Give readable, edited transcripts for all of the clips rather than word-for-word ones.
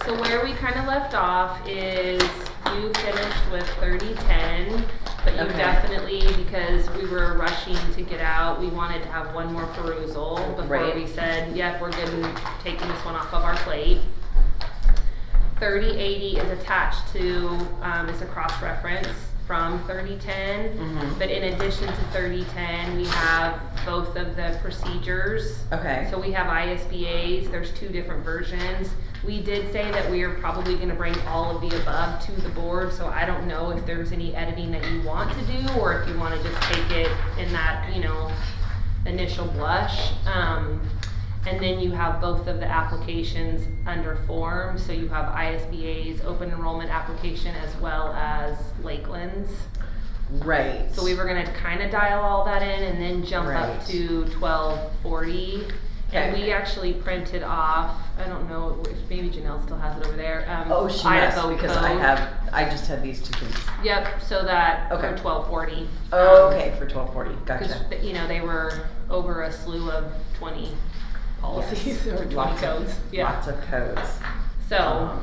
So where we kind of left off is you finished with 3010, but you definitely, because we were rushing to get out, we wanted to have one more perusal before we said, yep, we're good and taking this one off of our plate. 3080 is attached to, it's a cross-reference from 3010, but in addition to 3010, we have both of the procedures. So we have ISBAs, there's 2 different versions. We did say that we are probably going to bring all of the above to the board, so I don't know if there's any editing that you want to do, or if you want to just take it in that, you know, initial blush. And then you have both of the applications under form, so you have ISBA's open enrollment application as well as Lakeland's. So we were going to kind of dial all that in and then jump up to 1240. And we actually printed off, I don't know if maybe Janelle still has it over there. She must, because I just had these 2 things. Yep, so that for 1240. For 1240, gotcha. Because, you know, they were over a slew of 20 policies or 20 codes. Lots of codes. So,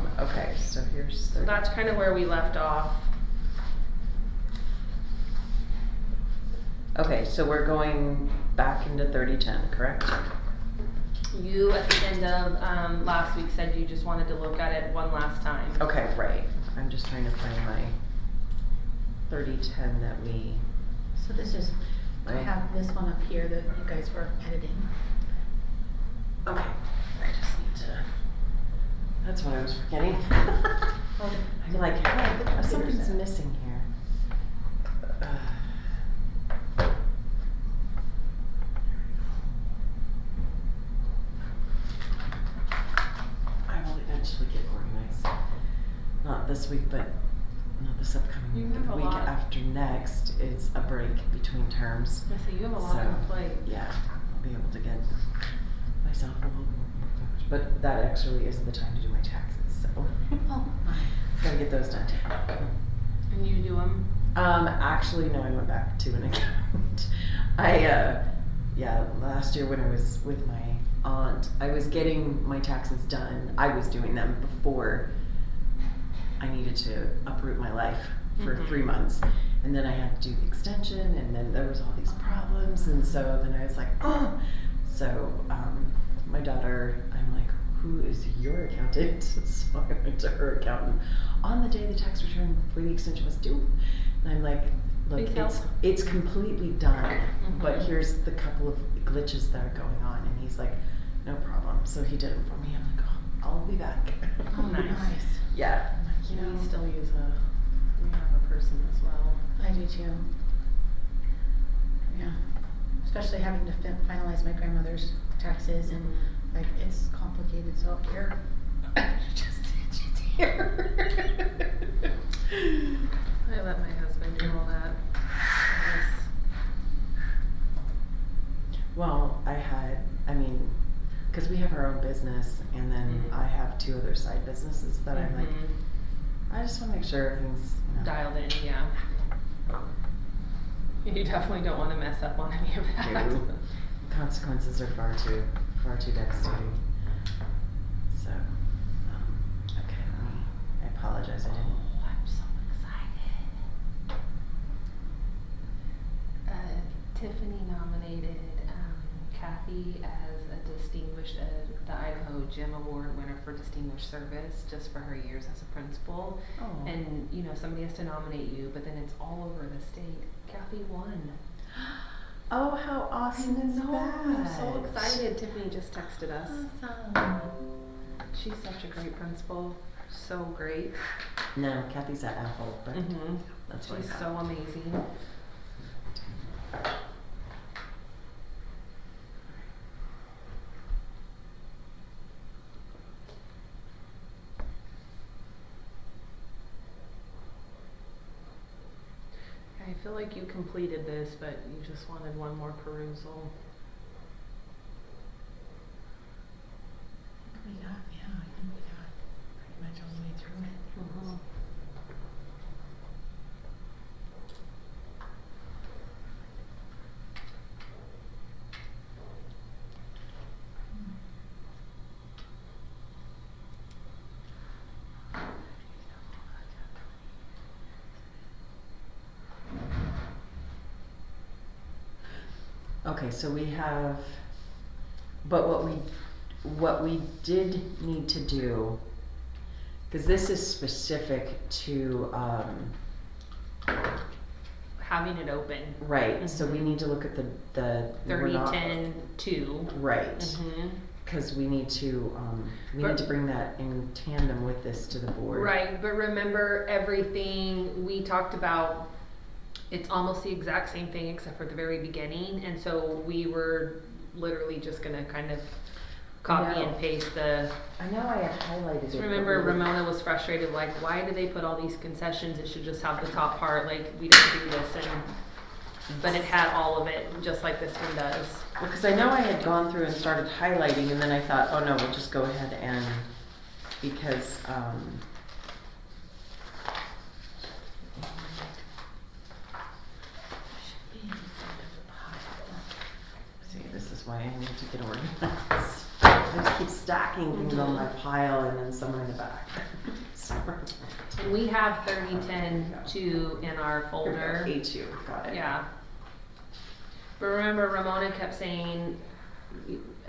so here's 30. So that's kind of where we left off. Okay, so we're going back into 3010, correct? You, at the end of last week, said you just wanted to look at it one last time. Okay, right. I'm just trying to find my 3010 that we... So this is, I have this one up here that you guys were editing. Okay, I just need to... That's what I was forgetting. I'm like, hey, something's missing here. Eventually get organized. Not this week, but not this upcoming week. The week after next is a break between terms. I see you have a lot on your plate. Yeah, I'll be able to get myself a little more focused. But that actually is the time to do my taxes, so gotta get those done too. And you do them? Actually, no, I went back to an account. Last year when I was with my aunt, I was getting my taxes done. I was doing them before I needed to uproot my life for 3 months. And then I had to do the extension, and then there was all these problems, and so then I was like, oh! So, my daughter, I'm like, who is your accountant? So I went to her accountant on the day the tax return for the extension was due. And I'm like, look, it's completely done, but here's the couple of glitches that are going on. And he's like, no problem. So he did it for me. I'm like, oh, I'll be back. Oh, nice. Yeah. I'm like, you know, we still use we have a person as well. I do too. Yeah. Especially having to finalize my grandmother's taxes and like it's complicated. So here, she's here. I let my husband do all that. Well, because we have our own business, and then I have 2 other side businesses that I'm like, I just want to make sure everything's dialed in. Yeah. You definitely don't want to mess up on any of that. No. Consequences are far too devastating. So, okay, I apologize. I didn't. Oh, I'm so excited. Tiffany nominated Kathy as a distinguished, the Idaho Gym Award winner for distinguished service, just for her years as a principal. Oh. And you know, somebody has to nominate you, but then it's all over the state. Kathy won. Oh, how awesome is that? I'm so excited. Tiffany just texted us. Awesome. She's such a great principal. So great. No, Kathy's at Apple, but that's what she's so amazing. I feel like you completed this, but you just wanted one more perusal. I think we got pretty much all the way through it. Okay, so we have, but what we did need to do, cause this is specific to, Having it open. right, so we need to look at the. we're not- 30-10-2. Right. Mhm. Cause we need to bring that in tandem with this to the board. Right, but remember everything we talked about, it's almost the exact same thing except for the very beginning, and so we were literally just gonna kind of copy No. and paste the. I know I had highlighted it. Just but remember we- Ramona was frustrated, like, why do they put all these concessions? It should just have the top part, like, we didn't do this, and, but it had all of it, just like this one does. Well, cause I know I had gone through and started highlighting, and then I thought, oh no, we'll just go ahead and, because, see, this is why I need to get organized. I just keep stacking things on my pile and then somewhere in the back. Sorry. And we have 30-10-2 in our folder. A2, got it. Yeah. But remember, Ramona kept saying,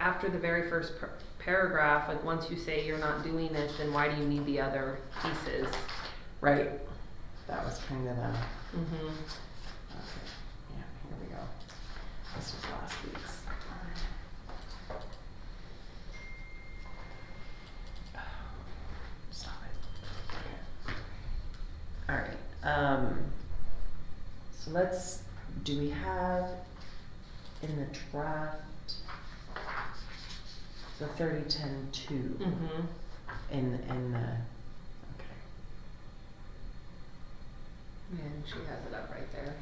after the very first paragraph, like, once you say you're not doing this, then why do you need the other pieces? Right. That was kind of the, Mm-hmm. okay, yeah, here we go. This was last week's. Stop it. Okay. Alright, so do we have in the draft the 30-10-2 Mm-hmm. in the, okay. And she has it up right there.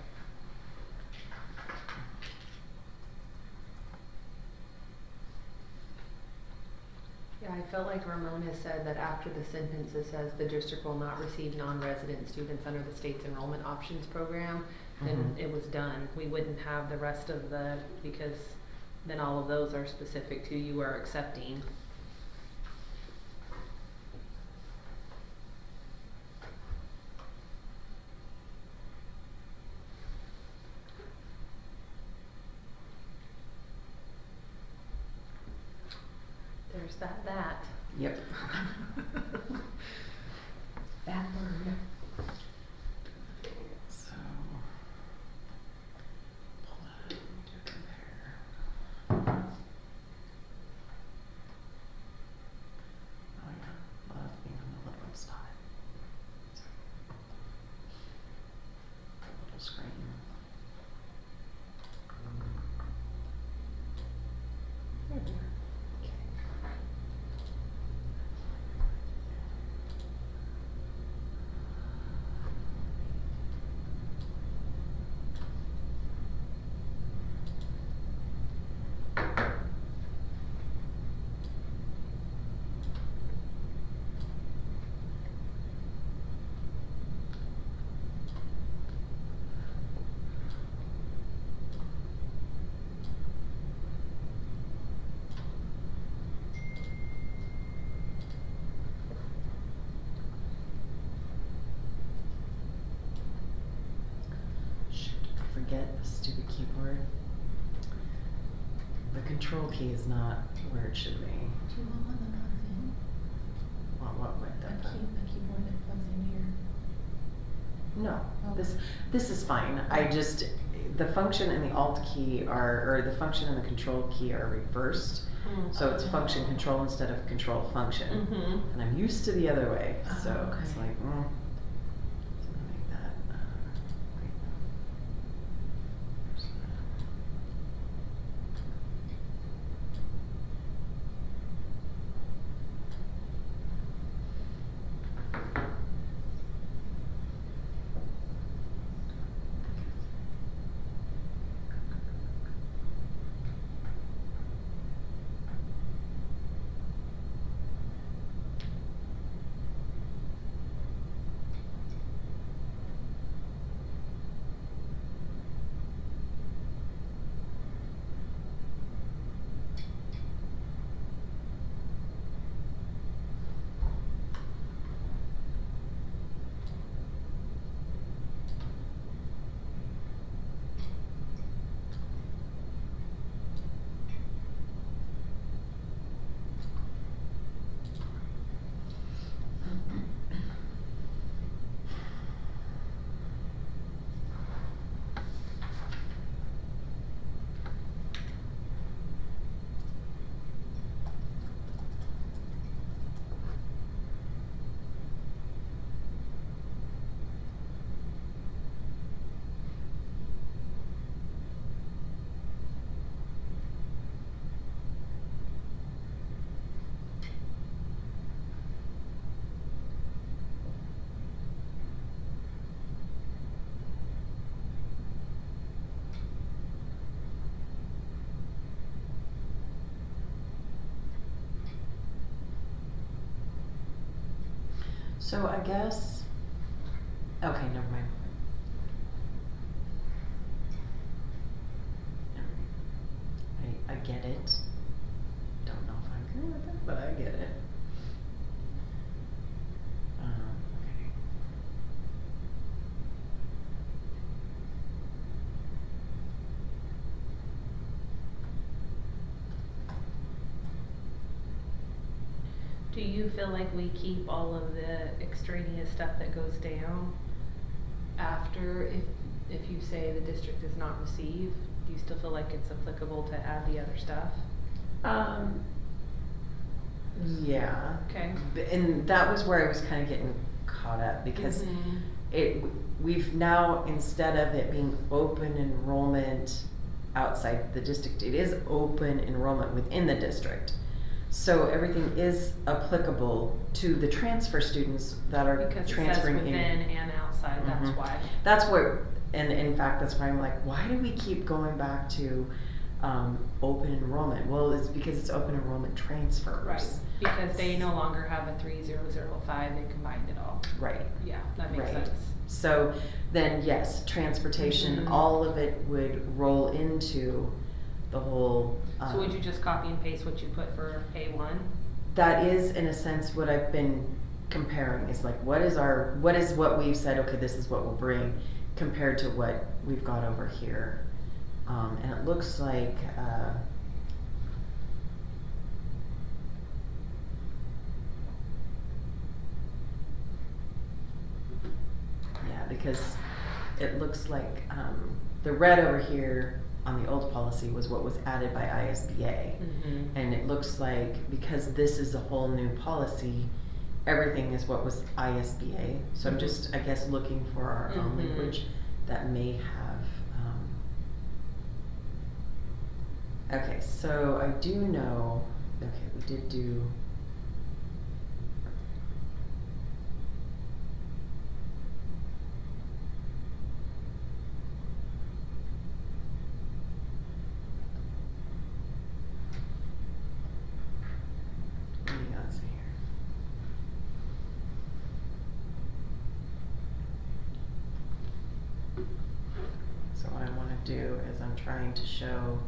Yeah, I felt like Ramona said that after the sentence that says the district will not receive non-resident students under the state's enrollment options program, then Mhm. it was done. We wouldn't have the rest of the, because then all of those are specific to you are accepting. There's that. Yep. Bad word. So, pull that and do compare. Oh yeah, love being on the little side. Little screen. There we are. Okay. Shoot, I forget the stupid keyboard. The control key is not where it should be. Do you want one that plugs in? What would A that? keyboard that plugs into your. No, Oh. this is fine. I just, the function and the alt key or the function and the control key are reversed. So it's function control instead of control function. Mm-hmm. And I'm used to the other way, so Oh, it's okay. like, so I'm gonna make that, wait, no. There's that. So I guess, okay, never mind. I get it. Don't know if I agree with it, but I get it. Okay. Do you feel like we keep all of the extraneous stuff that goes down after if you say the district does not receive? Do you still feel like it's applicable to add the other stuff? Yeah. Okay. And that was where I was kind of getting caught up because we've now, instead of it being open enrollment outside the district, it is open enrollment within the district. So everything is applicable to the transfer students that are because transferring it says within and outside, that's why. That's what, and in fact, that's why I'm like, why do we keep going back to open enrollment? Well, it's because it's open enrollment transfers. Right, because they no longer have a 3005, they combined it all. Right. Yeah, that makes sense. So then, yes, transportation, all of it would roll into the whole. So would you just copy and paste what you put for A1? That is, in a sense, what I've been comparing is like, what is what we've said, okay, this is what we'll bring, compared to what we've got over here. And it looks like, yeah, because it looks like the red over here on the old policy was what was added by ISBA. And it looks like because this is a whole new policy, everything is what was ISBA. So I'm just, I guess, looking for our own language that may have. Okay, so I do know, okay, we did do. Let's see here. So what I want to do is I'm trying to show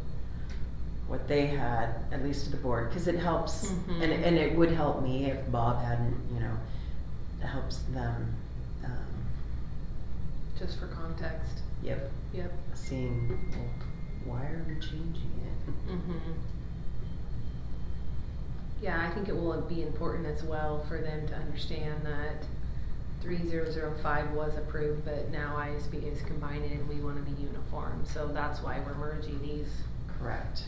what they had, at least to the board, because it helps, and it would help me if Bob hadn't, it helps them. Just for context. Yep. Seeing, well, why are we changing it? Yeah, I think it will be important as well for them to understand that 3005 was approved, but now ISB is combining and we want to be uniform. So that's why we're merging these. Correct.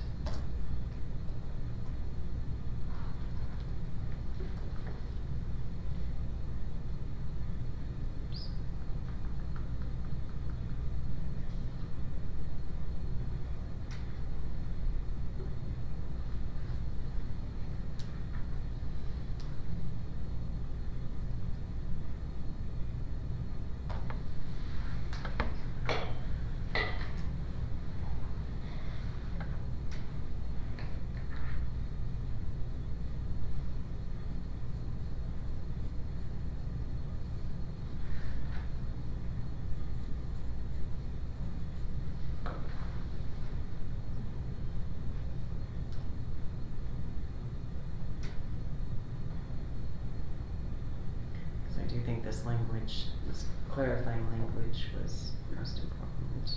I do think this language, this clarifying language was most important.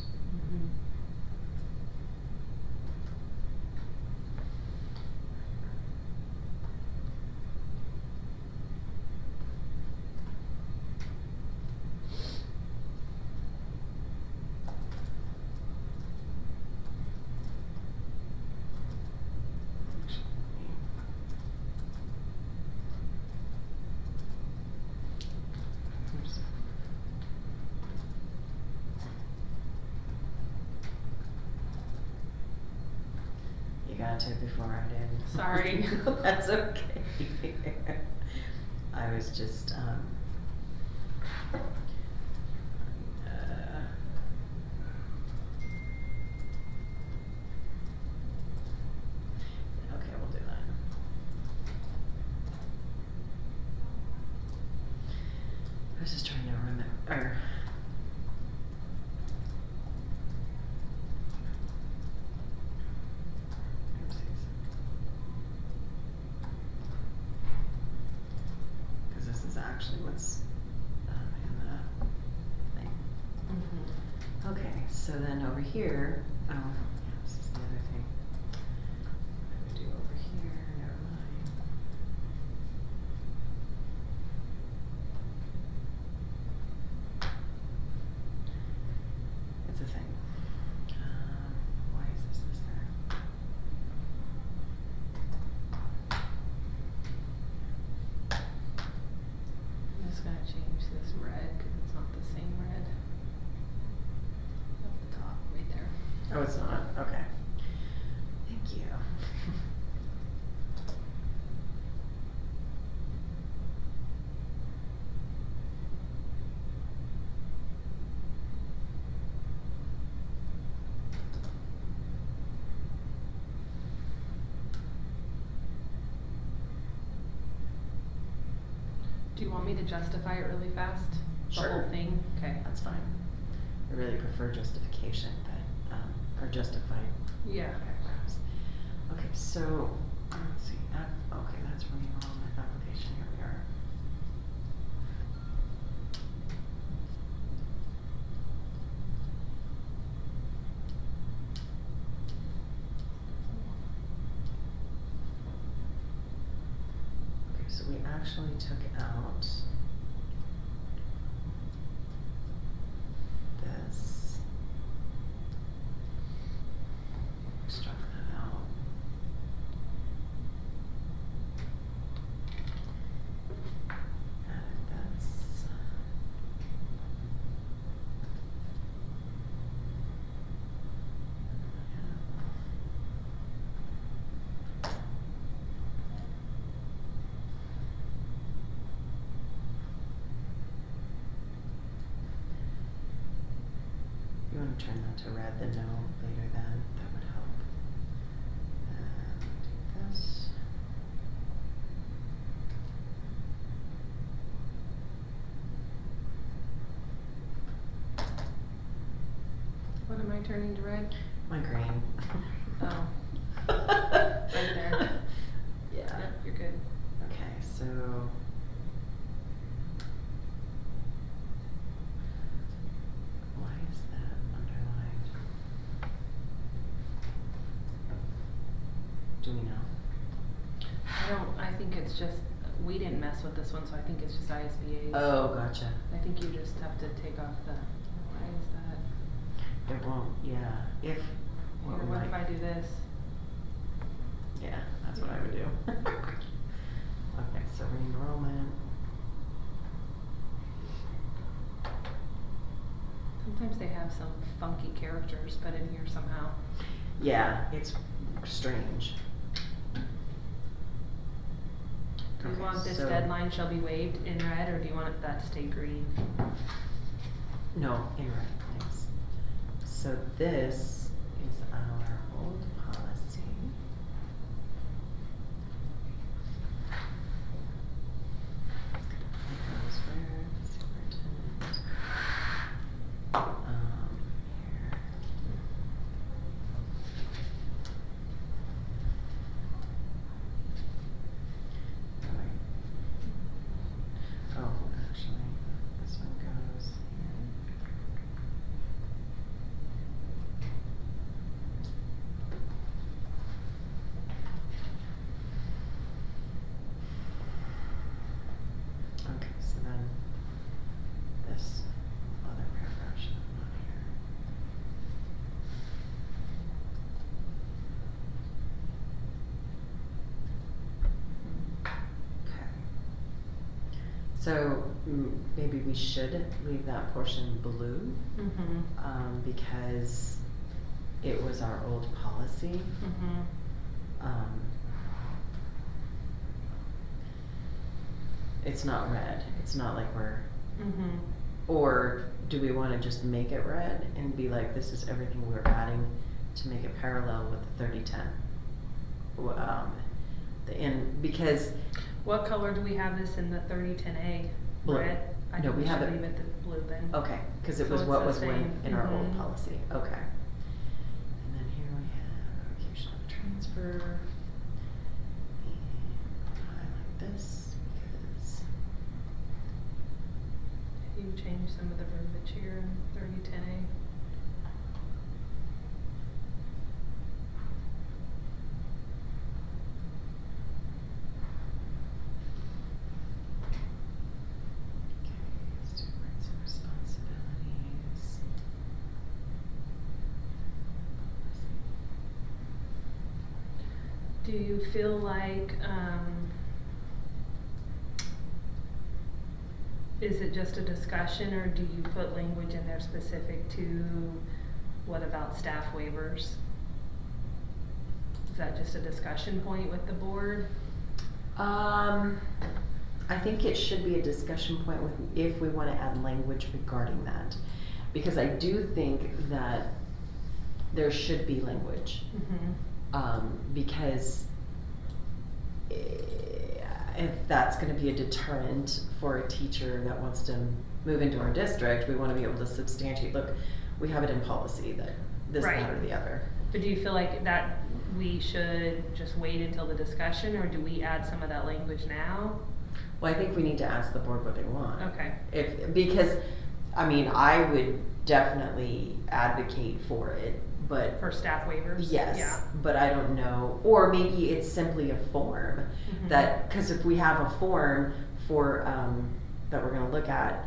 Got to before I did. Sorry. That's okay. I was just okay, we'll do that. actually what's in the thing. Okay, so then over here, oh, yeah, this is the other thing. What do we do over here? Never mind. It's a thing. Why is this there? I'm just gonna change this red because it's not the same red. Up the top, right there. Oh, it's not? Okay. Thank you. Do you want me to justify it really fast? Sure. The whole thing? Okay. That's fine. I really prefer justification, but, or justified Yeah. paragraphs. Okay, so, let's see, okay, that's re-enrollment application, here we are. Okay, so we actually took out this. Struck that out. Added this. You want to turn that to red, then no later then, that would help. And do this. What am I turning to red? My green. Oh. Right there. Yeah. Yep, you're good. Okay, so. Why is that underlined? Do we know? I think it's just, we didn't mess with this one, so I think it's just ISBA's. Oh, gotcha. I think you just have to take off the, why is that? It won't, yeah, if, Or what we what if I might, do this? yeah, that's what I would do. Okay, so re-enrollment. Sometimes they have some funky characters put in here somehow. Yeah, it's strange. Do you Okay, want this so- deadline shall be waived in red, or do you want that to stay green? No, in red, please. So this is our old policy. Because where the superintendent, here. Oh, actually, this one goes here. Okay, so then this other paragraph should have gone here. Okay. So maybe we should leave that portion blue, because it was our old policy. It's not red, it's not like we're, or do we wanna just make it red and be like, this is everything we're adding to make it parallel with the 3010? Because. What color do we have this in the 3010A? Blue. Red? I No, think we we have should it- leave it the blue then. Okay, cause it So was it's what the was same. in our old Mhm. policy, okay. And then here we have revocation of transfer. And highlight this because we change some of the verbiage here in 3010A? Student rights and responsibilities. Do you feel like, is it just a discussion, or do you put language in there specific to what about staff waivers? Is that just a discussion point with the board? I think it should be a discussion point with, if we wanna add language regarding that. Because I do think that there should be language. Because if that's gonna be a deterrent for a teacher that wants to move into our district, we wanna be able to substantiate, look, we have it in policy that this, Right. that, or the other. But do you feel like that we should just wait until the discussion, or do we add some of that language now? Well, I think we need to ask the board what they want. Okay. Because, I mean, I would definitely advocate for it, but. For staff waivers? Yes, Yeah. but I don't know, or maybe it's simply a form that, cause if we have a form for, that we're gonna look at,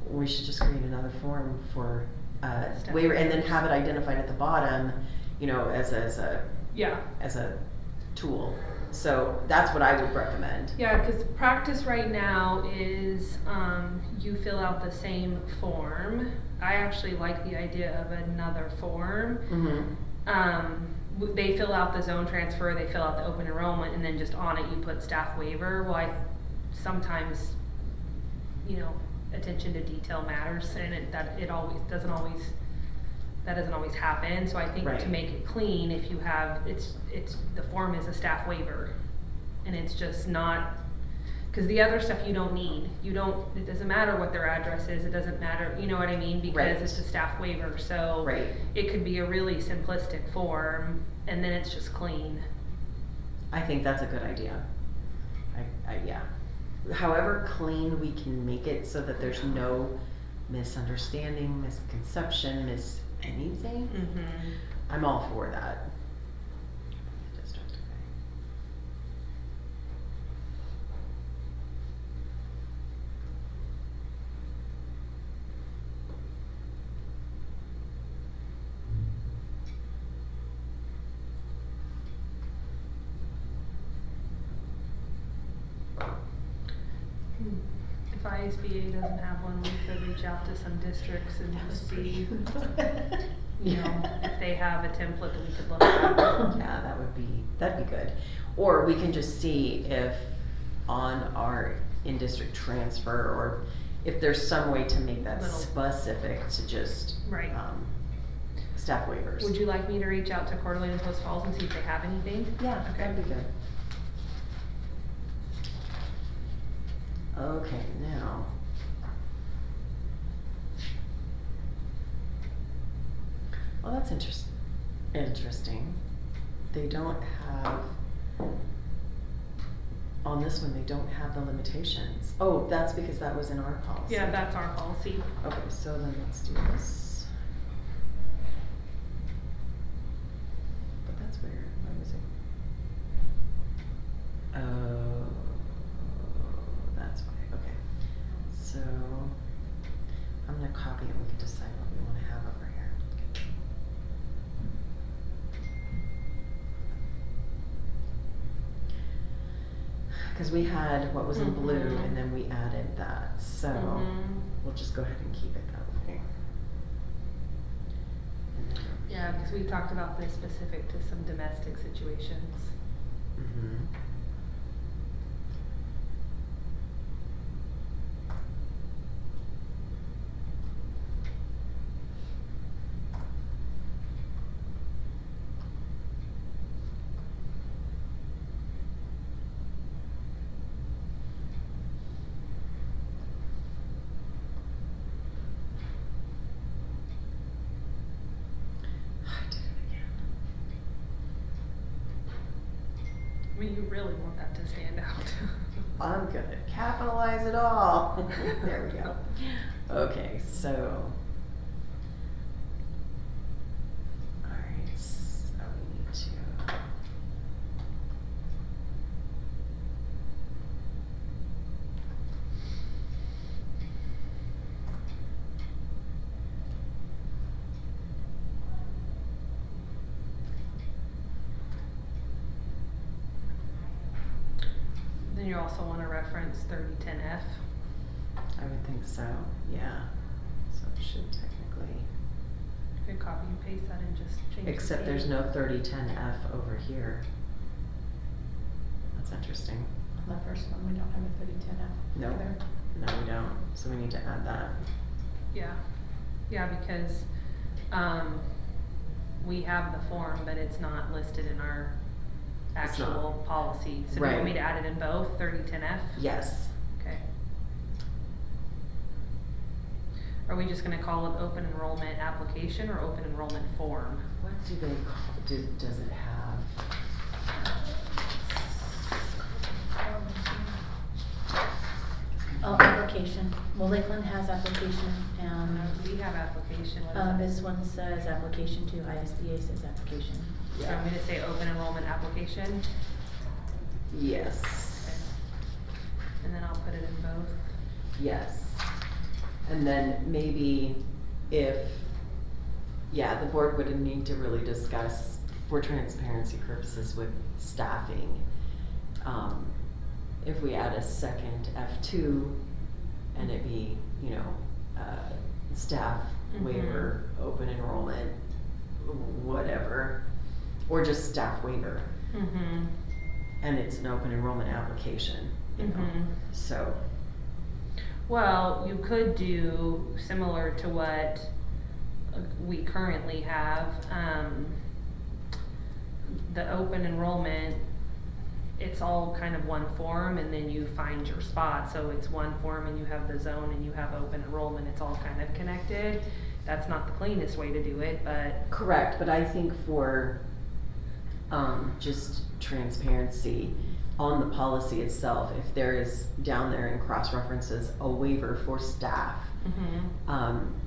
we should just create another form for, Staff waiver, and then waivers. have it identified at the bottom, you know, as a Yeah. tool. So that's what I would recommend. Yeah, because practice right now is you fill out the same form. I actually like the idea of another form. They fill out the zone transfer, they fill out the open enrollment, and then just on it you put staff waiver. Well, sometimes, you know, attention to detail matters, and that doesn't always happen. So I think Right. to make it clean, if you have, it's the form is a staff waiver, and it's just not, because the other stuff you don't need. It doesn't matter what their address is, it doesn't matter, you know what I mean? Because Right. it's a staff waiver, so Right. it could be a really simplistic form, and then it's just clean. I think that's a good idea. Yeah. However clean we can make it so that there's no misunderstanding, misconception, anything, I'm all for that. District, okay. If ISBA doesn't have one, we could reach out to some districts and just see, you know, if they have a template that we could look at. Yeah, that'd be good. Or we can just see if on our in-district transfer, or if there's some way to make that Little- specific to just, Right. Staff waivers. Would you like me to reach out to Coeur d'Alene and Post Falls and see if they have anything? Yeah, Okay. that'd be good. Okay, now. Well, that's interesting. They don't have, on this one, they don't have the limitations. Oh, that's because that was in our policy. Yeah, that's our policy. Okay, so then let's do this. But that's weird. Why was it? Oh, that's why. Okay. So I'm gonna copy and we can decide what we want to have over here. Because we had what was in blue and then we added that. So we'll just go ahead and keep it that way. And then Yeah, because we talked about this specific to some domestic situations. I did it again. I mean, you really want that to stand out. I'm gonna capitalize it all. There we go. Okay, so. Alright, so we need to. Then you also want to reference 3010F. I would think so, yeah. So it should technically. You could copy and paste that and just change Except the there's date. no 3010F over here. That's interesting. On the first one, we don't have a 3010F No, either. no we don't, so we need to add that. Yeah, yeah, because, we have the form, but it's not listed in our It's not. actual policy. So do you Right. want me to add it in both, 3010F? Yes. Okay. Are we just gonna call it open enrollment application or open enrollment form? What do they call, does it have? Oh, application. Well, Lakeland has application, and, We have application, what is that? this one says application too, ISBA says application. So I'm gonna say open enrollment application, Yes. and then I'll put it in both. Yes. And then maybe if, yeah, the board would need to really discuss for transparency purposes with staffing. If we add a second F2 and it be, you know, staff waiver, open enrollment, whatever, or just staff waiver, Mm-hmm. and it's an open enrollment application, you know, Mhm. so. Well, you could do similar to what we currently have, the open enrollment, it's all kind of one form and then you find your spot, so it's one form and you have the zone and you have open enrollment, it's all kind of connected. That's not the cleanest way to do it, but. Correct, but I think for, just transparency on the policy itself, if there is down there in cross-references a waiver for staff,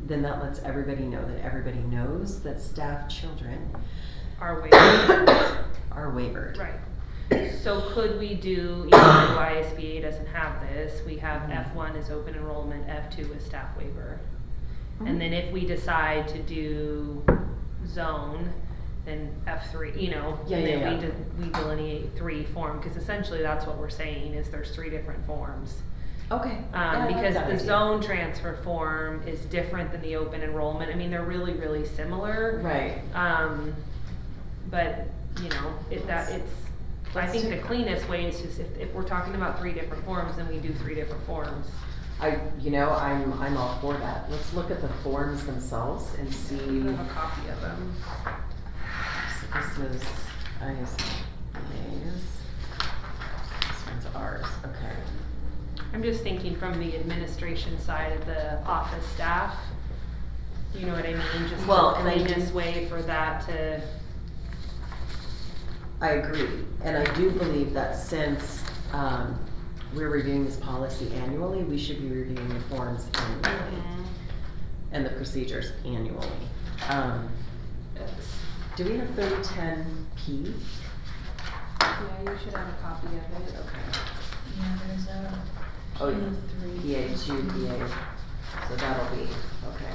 then that lets everybody know that everybody knows that staff children Our waiver. are waivered. Right. So could we do, even though ISBA doesn't have this, we have F1 is open enrollment, F2 is staff waiver. And then if we decide to do zone, then F3, you know, Yeah, then yeah. we delineate 3 form, cause essentially that's what we're saying, is there's 3 different forms. Okay. Yeah, I like Because that the idea. zone transfer form is different than the open enrollment, I mean, they're really, really similar. Right. But, you know, I Let's think do the that. cleanest way is just, if we're talking about 3 different forms, then we do 3 different forms. I'm all for that. Let's look at the forms themselves and see. I have a copy of them. So this is ISBA's. This one's ours, okay. I'm just thinking from the administration side of the office staff, you know what I mean? Just Well, the and I do- cleanest way for that to, I agree, and I do believe that since, we're reviewing this policy annually, we should be reviewing the forms annually and the procedures annually. Do we have 3010P? yeah, you should have a copy of it. Okay. Yeah, there's a Oh, yeah. 2, 3. PA, so that'll be, okay.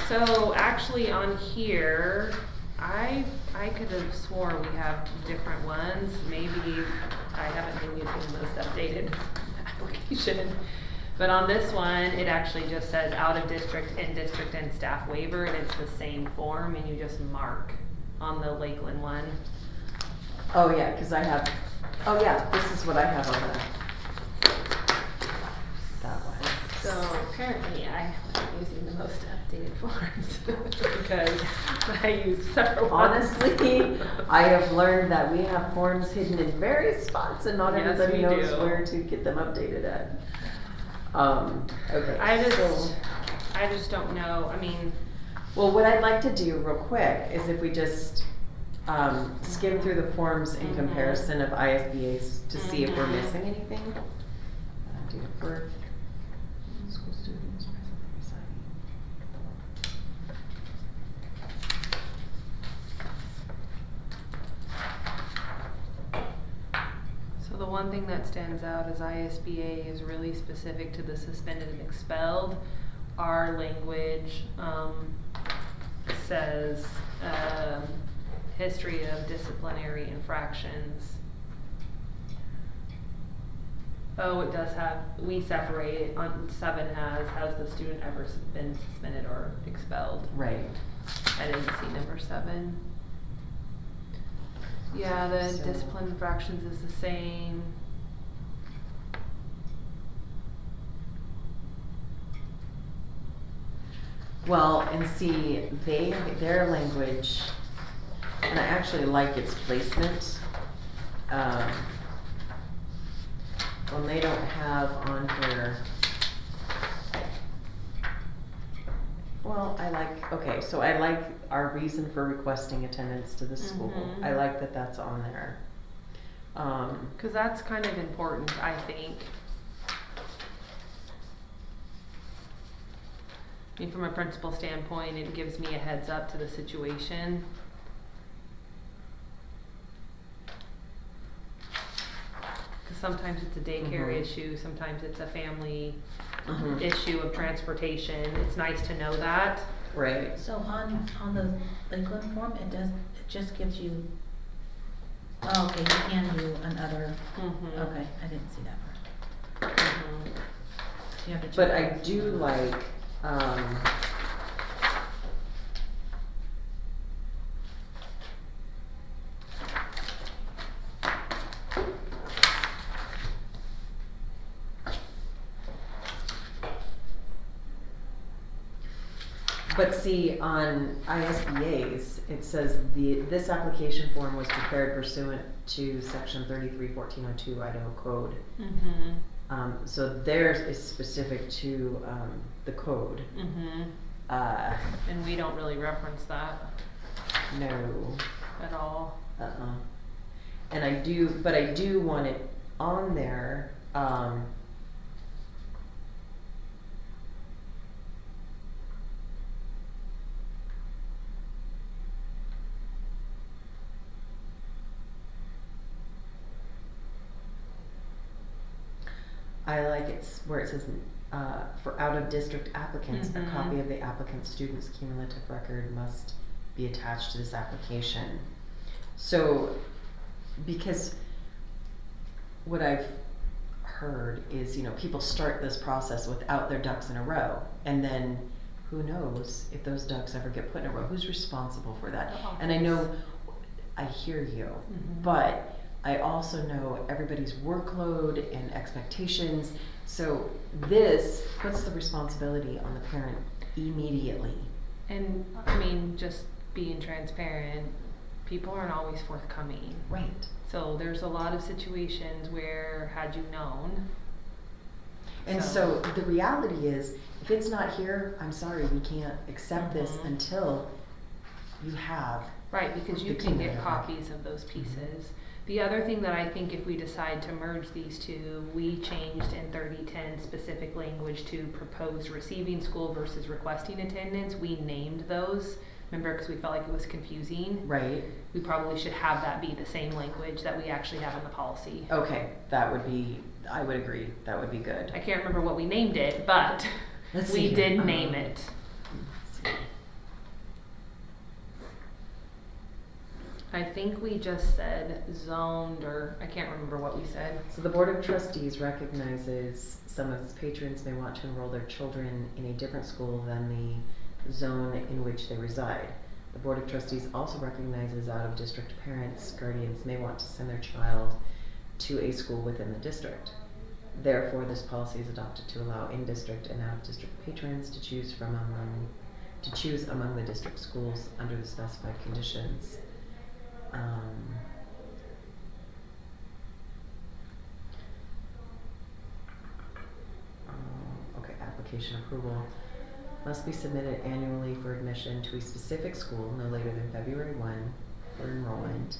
So actually on here, I could have swore we have different ones, maybe I haven't been using the most updated application. But on this one, it actually just says out of district, in district, and staff waiver, and it's the same form, and you just mark on the Lakeland one. Oh, yeah, cause I have, oh yeah, this is what I have on that one. So apparently I wasn't using the most updated forms, because I used several ones. Honestly, I have learned that we have forms hidden in various spots and not Yes, everybody we knows do. where to get them updated at. Okay. I just don't know, I mean, Well, what I'd like to do real quick is if we just, skim through the forms in comparison of ISBA's to see if we're missing anything. Date of birth, school students presently residing. So the one thing that stands out is ISBA is really specific to the suspended and expelled. Our language says history of disciplinary infractions. Oh, it does have, we separate it on 7 has the student ever been suspended or expelled? Right. I didn't see number 7. Yeah, the So- discipline infractions is the same. Well, and see, their language, and I actually like its placement. When they don't have on here, well, okay, so I like our reason for requesting attendance to the school. Mhm. I like that that's on there. Cause that's kind of important, I think. I mean, from a principal standpoint, it gives me a heads up to the situation. Cause sometimes it's a daycare Mhm. issue, sometimes it's a family Mhm. issue of transportation. It's nice to know that. Right. So on the Lakeland form, it just gives you, oh, okay, you can do another, Mhm. okay, I didn't see that part. Mhm. You have to check. But I do like, but see, on ISBA's, it says this application form was prepared pursuant to section 33-1402 Idaho Code. Mhm. So theirs is specific to, the code. Mhm. And we don't really reference that No, at all. and I do want it on there, I like where it says, for out-of-district applicants, a Mhm. copy of the applicant's student's cumulative record must be attached to this application. So, because what I've heard is, people start this process without their ducks in a row, and then who knows if those ducks ever get put in a row, who's responsible for that? The And I know, office. I hear you, Mhm. but I also know everybody's workload and expectations, so this puts the responsibility on the parent immediately. And I mean, just being transparent, people aren't always forthcoming. Right. So there's a lot of situations where had you known. And so the reality is, if it's not here, I'm sorry, we can't accept this Mhm. until you have. Right, because you The can get cumulative. copies of those pieces. The other thing that I think if we decide to merge these two, we changed in 3010 specific language to proposed receiving school versus requesting attendance. We named those, remember, because we felt like it was confusing. Right. We probably should have that be the same language that we actually have in the policy. Okay, I would agree, that would be good. I can't remember what we named it, but Let's we see did here. name it. Let's see. I think we just said zoned, or I can't remember what we said. So the Board of Trustees recognizes some of its patrons may want to enroll their children in a different school than the zone in which they reside. The Board of Trustees also recognizes out-of-district parents, guardians may want to send their child to a school within the district. Therefore, this policy is adopted to allow in-district and out-of-district patrons to choose among the district schools under the specified conditions. Okay, application approval must be submitted annually for admission to a specific school no later than February 1 for enrollment.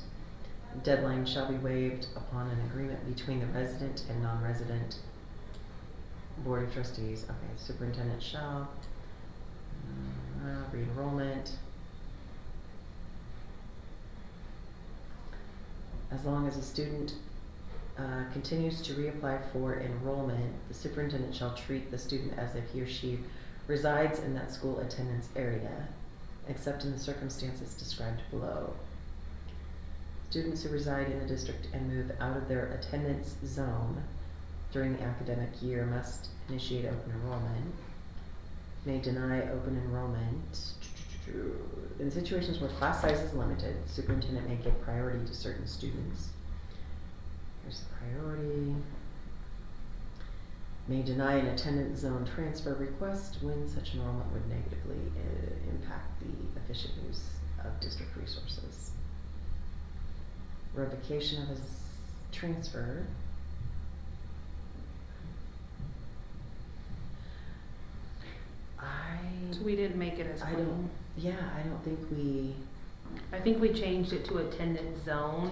Deadline shall be waived upon an agreement between the resident and non-resident Board of Trustees, okay, superintendent shall, re-enrollment. As long as a student continues to reapply for enrollment, the superintendent shall treat the student as if he or she resides in that school attendance area, except in the circumstances described below. Students who reside in the district and move out of their attendance zone during the academic year must initiate open enrollment, may deny open enrollment. In situations where class size is limited, the superintendent may give priority to certain students. Here's the priority. May deny an attendance zone transfer request when such enrollment would negatively impact the efficient use of district resources. Revocation of his transfer. So we didn't make it as I plain. don't think we. I think we changed it to attendance zone,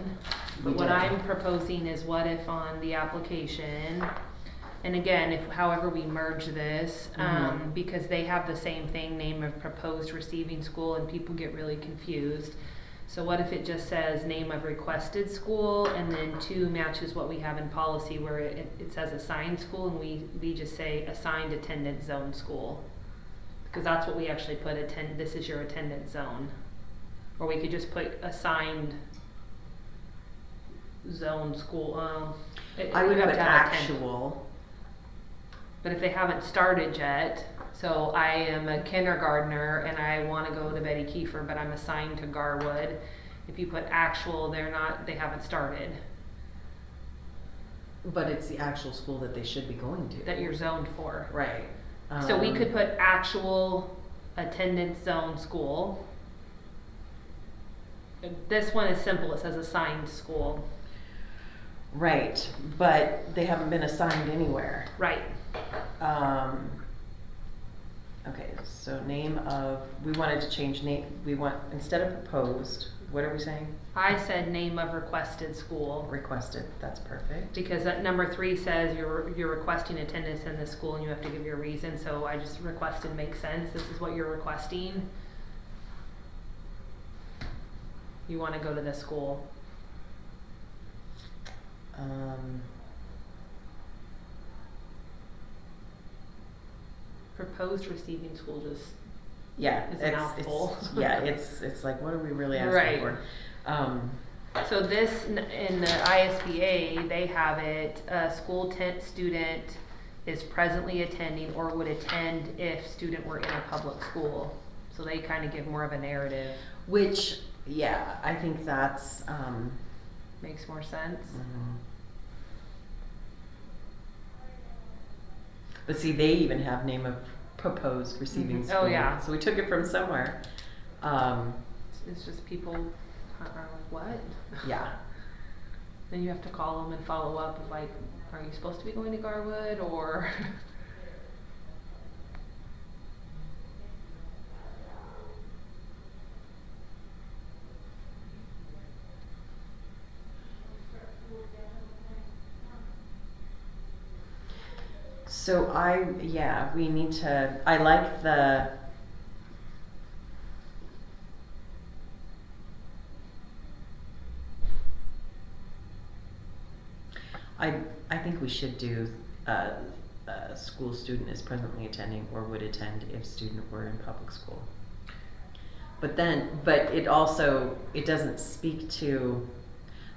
but what I'm proposing is what if on the application, and again, if however we merge this, because they have the same thing, name of proposed receiving school, and people get really confused. So what if it just says name of requested school, and then 2 matches what we have in policy where it says assigned school, and we just say assigned attendance zone school. Because that's what we actually put, this is your attendance zone. Or we could just put assigned zone school. I would put actual. But if they haven't started yet, so I am a kindergartner and I want to go to Betty Kiefer, but I'm assigned to Garwood. If you put actual, they haven't started. But it's the actual school that they should be going to. That you're zoned for. Right. So we could put actual attendance zone school. This one is simple, it says assigned school. Right, but they haven't been assigned anywhere. Right. Okay, so name of, we wanted to change name, instead of proposed, what are we saying? I said name of requested school. Requested, that's perfect. Because that number 3 says you're requesting attendance in this school and you have to give your reason, so I just requested makes sense. This is what you're requesting. You want to go to this school. Proposed receiving school just is a mouthful. It's like, what are we really asking for? So this, in the ISBA, they have it, a school student is presently attending or would attend if student were in a public school. So they kind of give more of a narrative. Which, I think that's, makes more sense. But see, they even have name of proposed receiving school. Oh yeah. So we took it from somewhere. It's just people are like, what? Yeah. Then you have to call them and follow up with like, are you supposed to be going to Garwood or? So we need to, I like the, I think we should do, a school student is presently attending or would attend if student were in public school. But it also, it doesn't speak to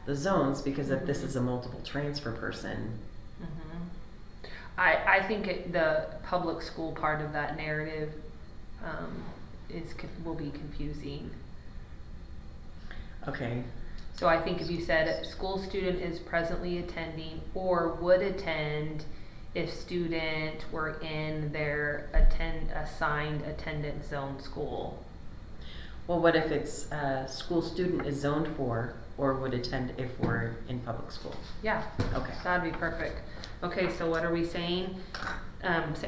the zones, because if this is a multiple transfer person. I think the public school part of that narrative will be confusing. Okay. So I think if you said school student is presently attending or would attend if student were in their assigned attendance zone school. Well, what if it's school student is zoned for or would attend if we're in public school? Yeah. Okay. That'd be perfect. Okay, so what are we saying?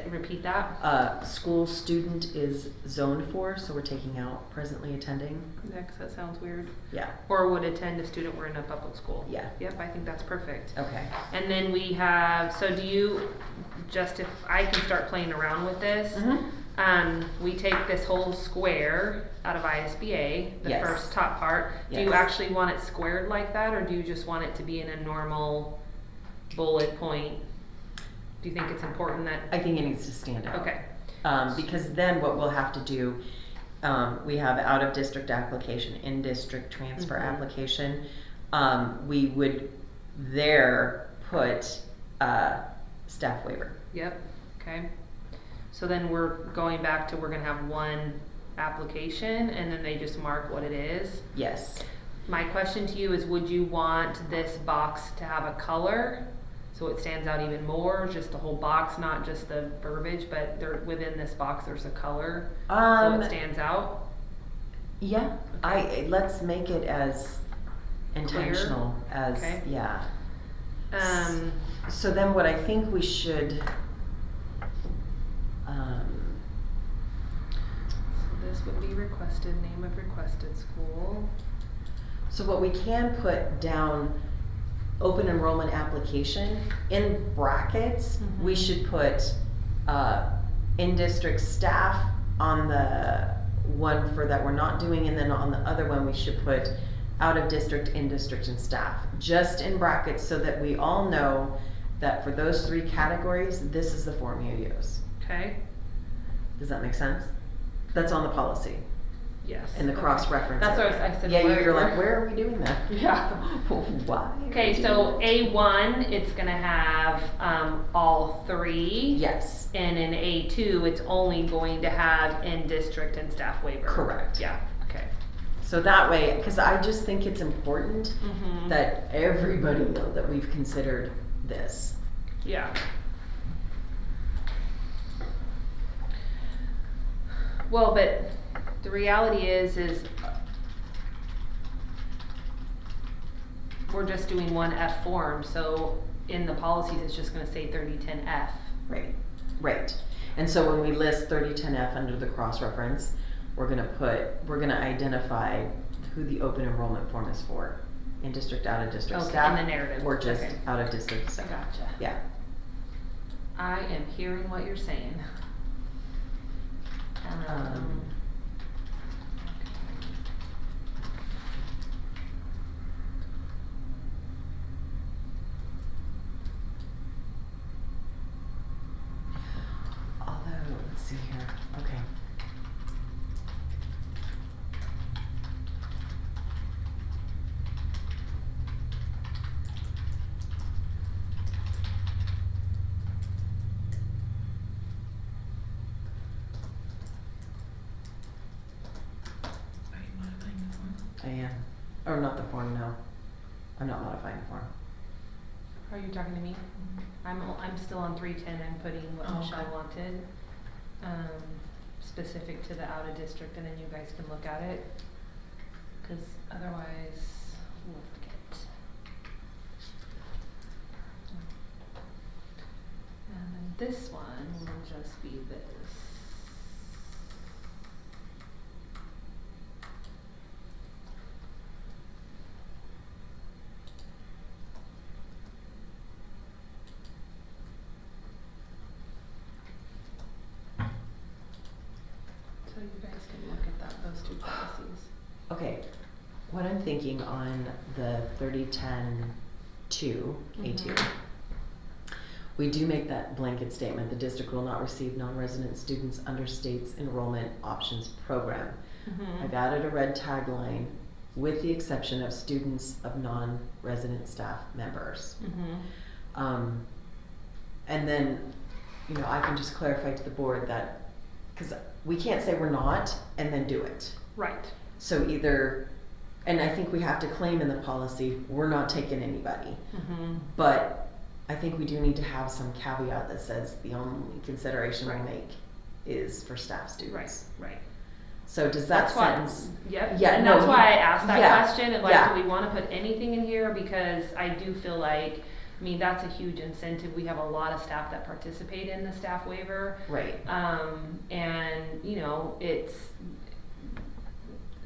Repeat that. School student is zoned for, so we're taking out presently attending. Next, that sounds weird. Yeah. Or would attend if student were in a public school. Yeah. Yep, I think that's perfect. Okay. And then we have, so do you just if I can start playing around with this, we take this whole square out of ISBA, the Yes. first top part. Do you Yes. actually want it squared like that, or do you just want it to be in a normal bullet point? Do you think it's important that? I think it needs to stand out. Okay. Because then what we'll have to do, we have out of district application, in district transfer application. We would there put staff waiver. Yep. Okay. So then we're going back to, we're gonna have one application and then they just mark what it is. Yes. My question to you is, would you want this box to have a color so it stands out even more, just the whole box, not just the verbiage, but there, within this box there's a color so it stands out? Yeah, let's make it as intentional as, Okay. yeah. So then what I think we should, So this would be requested, name of requested school. so what we can put down, open enrollment application, in brackets, we should put, in-district staff on the one for that we're not doing, and then on the other one, we should put out of district, in district, and staff, just in brackets, so that we all know that for those three categories, this is the form you use. Okay. Does that make sense? That's on the policy, Yes. in the cross-reference. That's what I said. Yeah, you're like, where are we doing that? Yeah. Why? Okay, so A1, it's gonna have all three. Yes. And in A2, it's only going to have in district and staff waiver. Correct. Yeah. Okay. So that way, because I just think it's important that everybody know that we've considered this. Yeah. Well, but the reality is we're just doing one F form, so in the policies, it's just gonna say 3010F. Right. Right. And so when we list 3010F under the cross-reference, we're gonna identify who the open enrollment form is for. In district, out of district Okay, staff. in the narrative. Or just Okay. out of district staff. Gotcha. Yeah. I am hearing what you're saying. Although, let's see here. Okay. Are you modifying the form? I am. Or not the form, no. I'm not modifying the form. Are you talking to me? I'm still on 310 and putting what Oh, Michelle okay. wanted, specific to the out of district, and then you guys can look at it. Cause otherwise, we'll forget. And then this one will just be this. So you guys can look at those two policies. Okay, what I'm thinking on the 3010-2, A2, we do make that blanket statement, the district will not receive non-resident students under state's enrollment options program. I've added a red tagline, with the exception of students of non-resident staff members. And then, you know, I can just clarify to the board that, because we can't say we're not and then do it. Right. So either, and I think we have to claim in the policy, we're not taking anybody. But I think we do need to have some caveat that says the only consideration we'll make is for staff students. Right. So does that That's why, sentence? yep. Yeah, And no, that's why I asked that yeah, question of like, yeah. do we wanna put anything in here? Because I do feel like, I mean, that's a huge incentive. We have a lot of staff that participate in the staff waiver. Right. And, you know, it's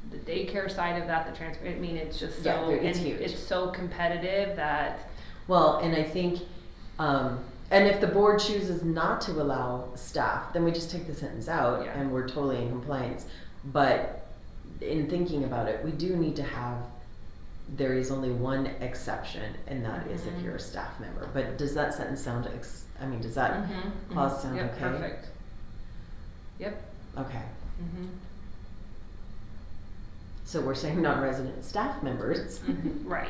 the daycare side of that, the transfer, I mean, it's just so, Yeah, it's and huge. it's so competitive that, Well, and I think, And if the board chooses not to allow staff, then we just take the sentence out and we're totally in compliance. But in thinking about it, we do need to have, there is only one exception, and that is if you're a staff member. But does that sentence sound, does that clause sound okay? Perfect. Yep. Okay. So we're saying non-resident staff members. Right.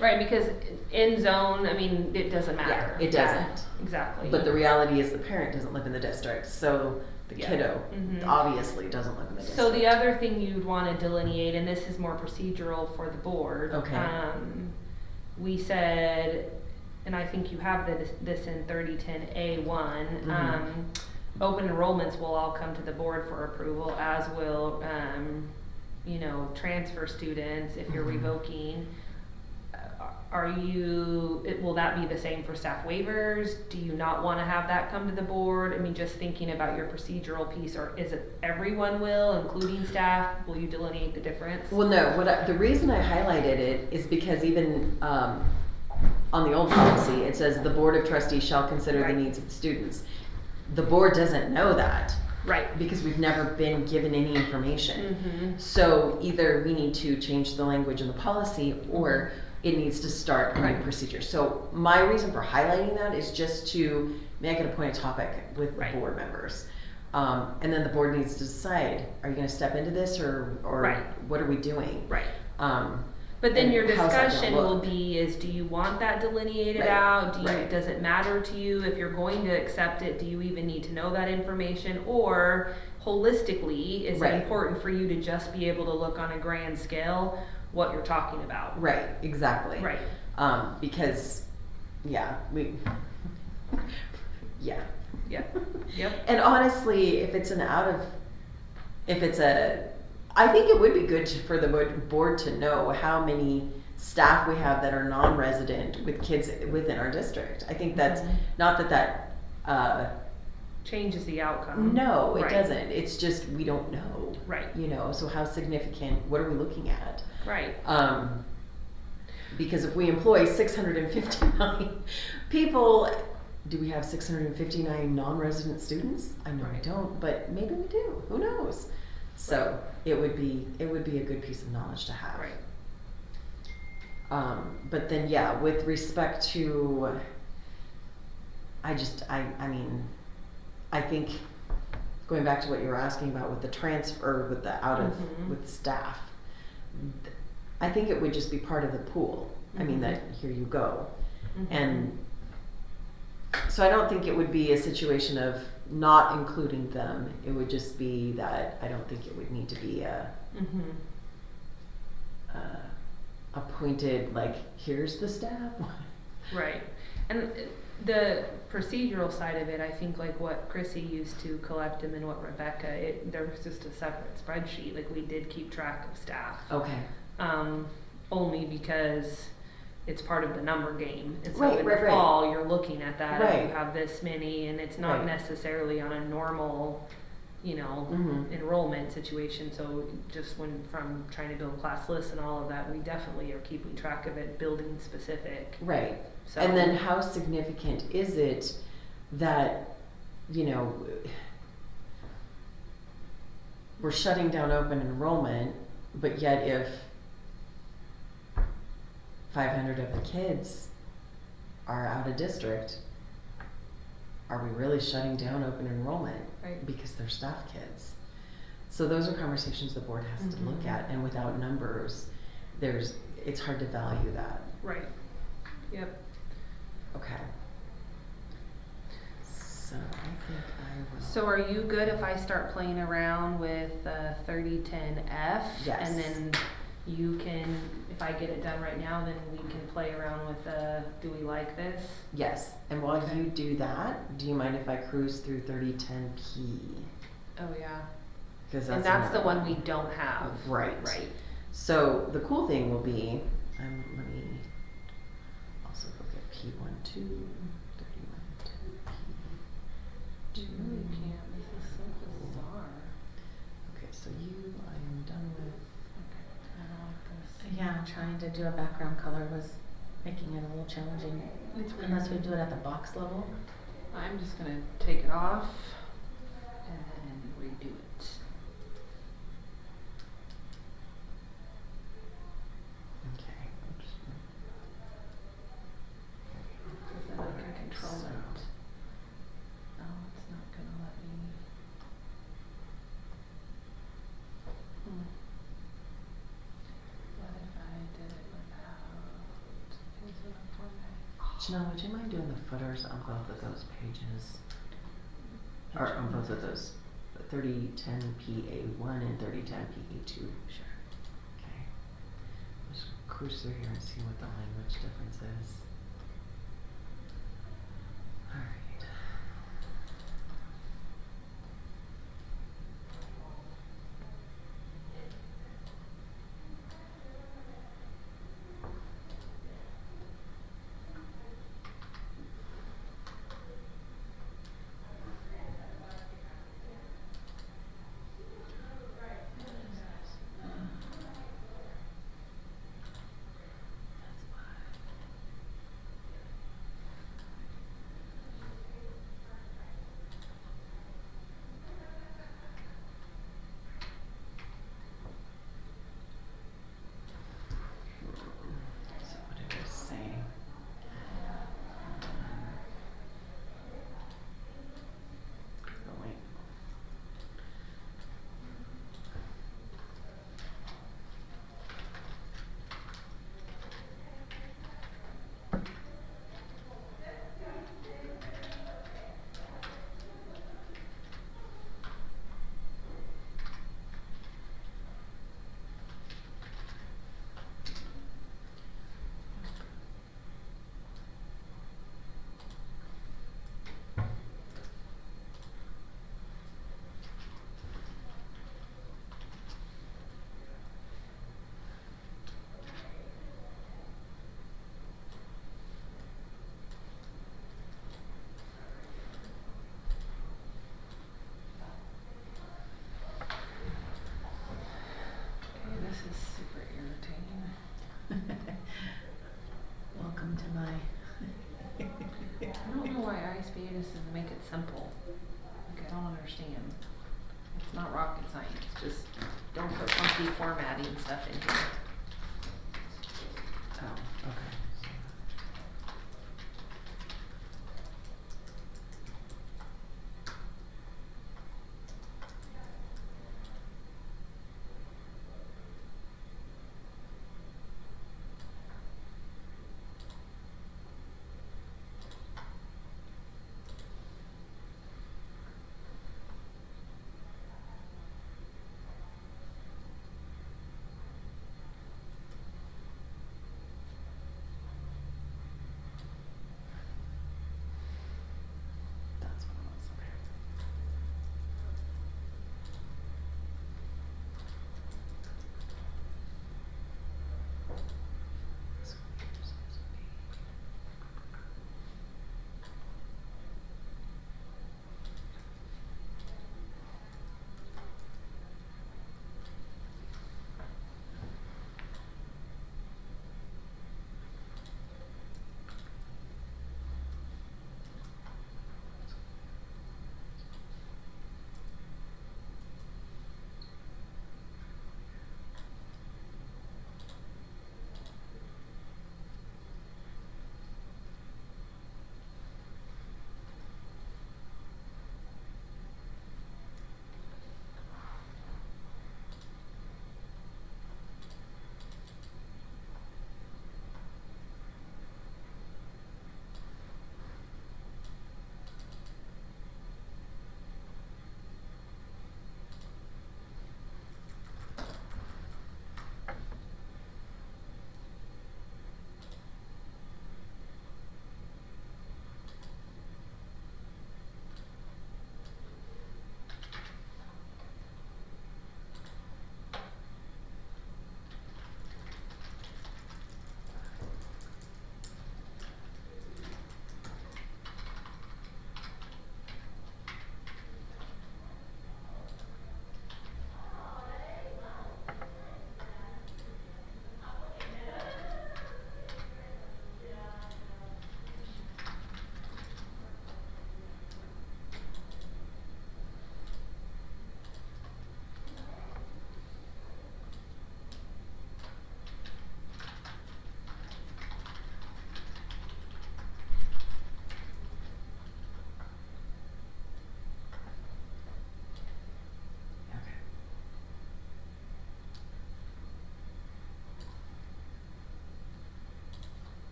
Right, because in zone, it doesn't matter. Yeah, it doesn't. Exactly. But the reality is the parent doesn't live in the district, so the kiddo obviously doesn't live in the district. So the other thing you'd want to delineate, and this is more procedural for the board. Okay. We said, and I think you have this in 3010A1, open enrollments will all come to the board for approval, as will, transfer students if you're revoking. Will that be the same for staff waivers? Do you not want to have that come to the board? Just thinking about your procedural piece, or is it everyone will, including staff? Will you delineate the difference? Well, no. The reason I highlighted it is because even on the old policy, it says the board of trustees shall consider the needs of the students. The board doesn't know that. Right. Because we've never been given any information. So either we need to change the language in the policy, or it needs to start a new procedure. So my reason for highlighting that is just to make it a point of topic with the board members. And then the board needs to decide, are you going to step into this, or what are we doing? Right. But then your discussion will be do you want that delineated out? Does it matter to you? If you're going to accept it, do you even need to know that information? Or holistically, is it important for you to just be able to look on a grand scale what you're talking about? Right, exactly. Right. Because, Yep. And honestly, I think it would be good for the board to know how many staff we have that are non-resident with kids within our district. I think that's not that changes the outcome. No, it doesn't. It's just we don't know. Right. So how significant? What are we looking at? Right. Because if we employ 659 people, do we have 659 non-resident students? I know we don't, but maybe we do. Who knows? So it would be a good piece of knowledge to have. Right. But then with respect to, I think going back to what you were asking about with the transfer, with the with staff, I think it would just be part of the pool. That here you go. And so I don't think it would be a situation of not including them. It would just be that I don't think it would need to be appointed, here's the staff. Right. And the procedural side of it, I think what Chrissy used to collect them and what Rebecca, there was just a separate spreadsheet. We did keep track of staff. Okay. Only because it's part of the number game. And so in the fall, you're looking at that, and you have this many, and it's not necessarily on a normal, enrollment situation. So just from trying to build class lists and all of that, we definitely are keeping track of it, building specific. Right. So. And then how significant is it that, we're shutting down open enrollment, but yet if 500 of the kids are out of district, are we really shutting down open enrollment? Right. Because they're staff kids. So those are conversations the board has to look at, and without numbers, it's hard to value that. Right. Yep. Okay. So I think I will. So are you good if I start playing around with 3010F? Yes. And then you can, if I get it done right now, then we can play around with do we like this? Yes. And while you do that, do you mind if I cruise through 3010P? Oh yeah. And that's the one we don't have. Right. Right. So the cool thing will be, let me also look at P12, 3110P2. You really can't. This is so bizarre. Okay, so I am done with. Okay, I don't like this. Yeah, trying to do a background color was making it a little challenging. Unless we do it at the box level. I'm just gonna take it off and redo it. Okay. Cause then I can control it. No, it's not gonna let me. What if I did it without using a format? Janelle, would you mind doing the footers on both of those pages? Or on both of those, 3010 PA1 and 3010 PA2. Sure. Okay. Let's cruise through here and see what the language difference is. Alright. So what did it say? Oh wait. Okay, this is super irritating. Welcome to my. I don't know why ISBA doesn't make it simple. Like, I don't understand. It's not rocket science, just don't put funky formatting stuff in here. Oh, okay.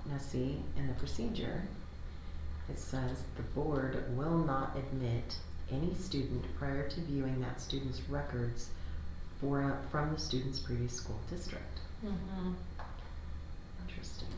Now see, in the procedure, it says the board will not admit any student prior to viewing that student's records from the student's previous school district. Mm-hmm. Interesting.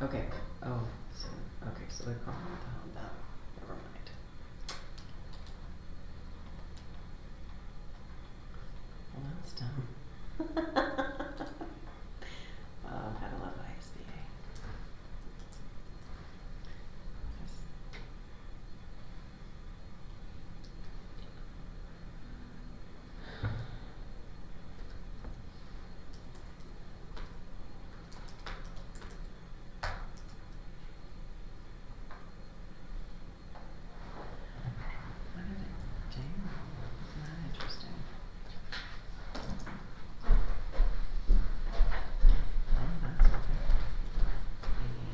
Okay. Oh, so okay, so they're calling it that. Never mind. Well, that's dumb. How to love ISBA. What did it do? Isn't that interesting? Oh, that's okay. There.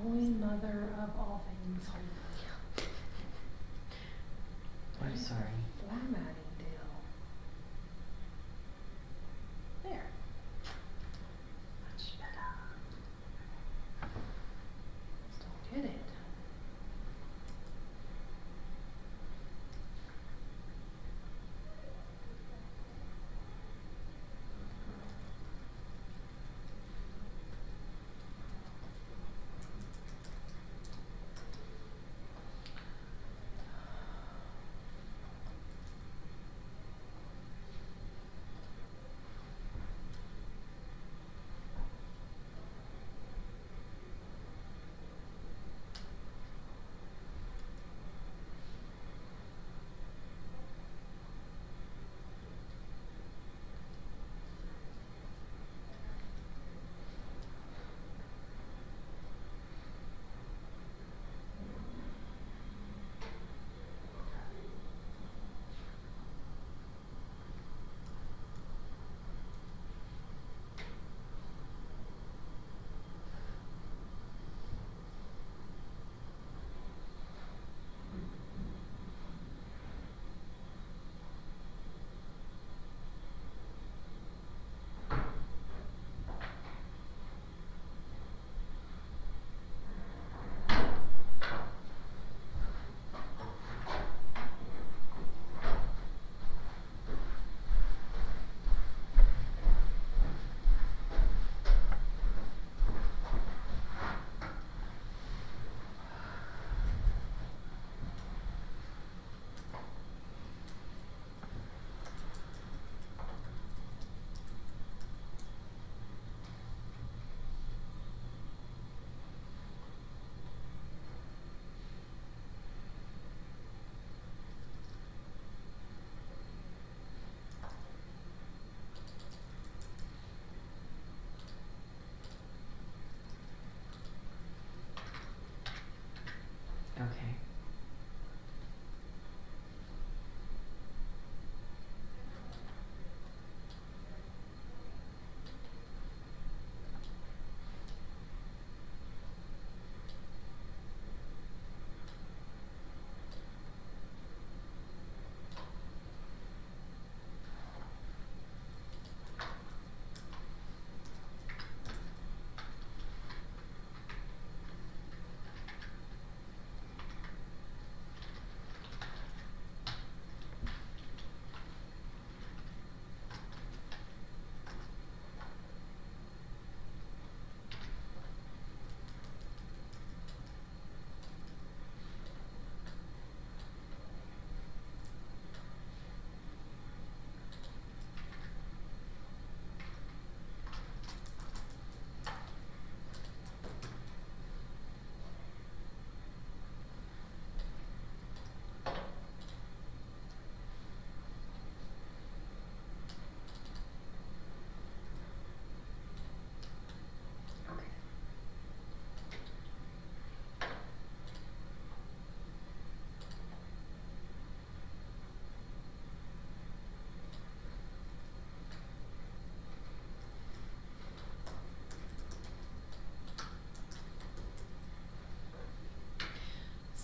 Holy Mother of all things holy. I'm sorry. Formatting deal. There. Much better. Just don't get it.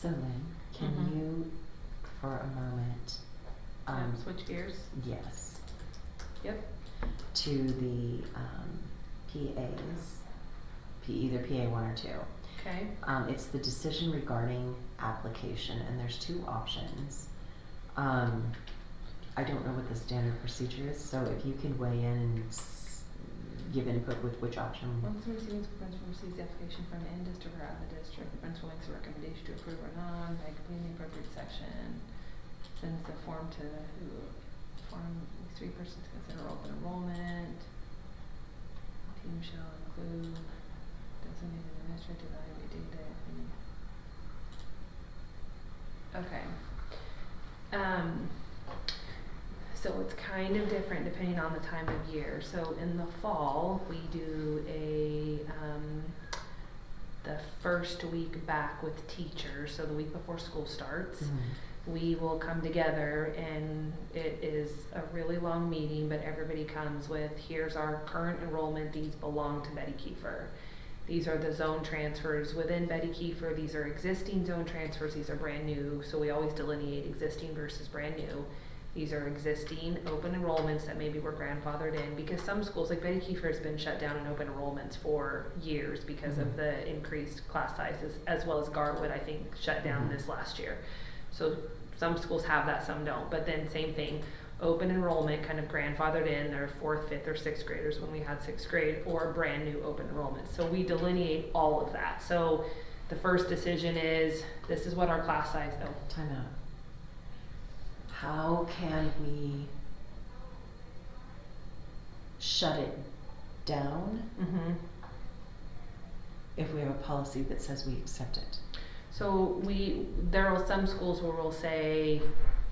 So Lynn, can Mhm. you, for a moment, Switch gears. yes, Yep. to the PAs, either PA 1 or 2. Okay. It's the decision regarding application, and there's 2 options. I don't know what the standard procedure is, so if you can weigh in and give input with which option. Once the principal receives the application from in district or out of the district, the principal makes a recommendation to approve or not by completing the appropriate section. Sends the form to who? Form these 3 persons consider open enrollment. Team shall include designated administrative evaluate data. Okay. So it's kind of different depending on the time of year. So in the fall, we do the first week back with teachers, so the week before school starts. Mm-hmm. We will come together, and it is a really long meeting, but everybody comes with, here's our current enrollment, these belong to Betty Kiefer. These are the zone transfers within Betty Kiefer, these are existing zone transfers, these are brand new, so we always delineate existing versus brand new. These are existing open enrollments that maybe were grandfathered in, because some schools, like Betty Kiefer has been shut down in open enrollments for years because of the increased class sizes, as well as Garwood, I think, shut down this last year. So some schools have that, some don't, but then same thing, open enrollment kind of grandfathered in their 4th, 5th, or 6th graders when we had 6th grade, or brand new open enrollment. So we delineate all of that. So the first decision is, this is what our class size, Time out. How can we shut it down if we have a policy that says we accept it? So there are some schools where we'll say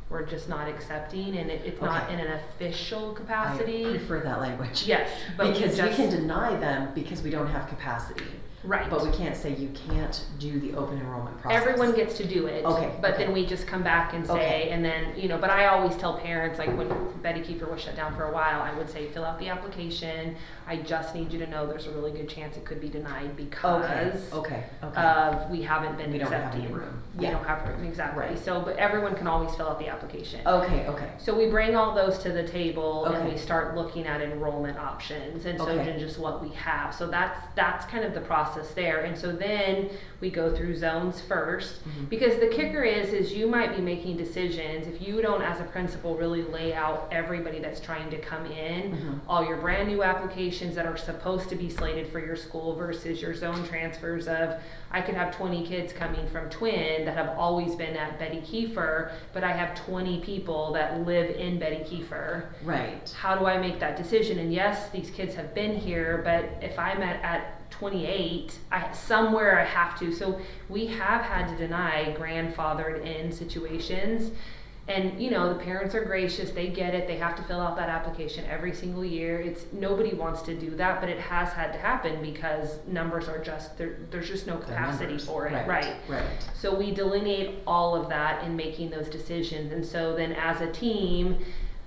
we're just not accepting, and it's not in an official capacity. I prefer that language. Yes, but because we can deny them because we don't have capacity. Right. But we can't say you can't do the open enrollment process. Everyone gets to do it. Okay. But then we just come back and say, Okay. and then, but I always tell parents, like when Betty Kiefer was shut down for a while, I would say, fill out the application. I just need you to know there's a really good chance it could be denied because of we haven't been we don't accepting. have any room. We don't have room, exactly. Right. So, but everyone can always fill out the application. Okay. So we bring all those to the table and Okay. we start looking at enrollment options, and so then just what we have. So that's kind of the process there. And so then we go through zones first, because the kicker is you might be making decisions if you don't, as a principal, really lay out everybody that's trying to come in, all your brand new applications that are supposed to be slated for your school versus your zone transfers of, I could have 20 kids coming from Twin that have always been at Betty Kiefer, but I have 20 people that live in Betty Kiefer. Right. How do I make that decision? And yes, these kids have been here, but if I'm at 28, somewhere I have to. So we have had to deny grandfathered in situations. And the parents are gracious, they get it, they have to fill out that application every single year. Nobody wants to do that, but it has had to happen because numbers are just, there's just no capacity for it. Right. So we delineate all of that in making those decisions. And so then as a team,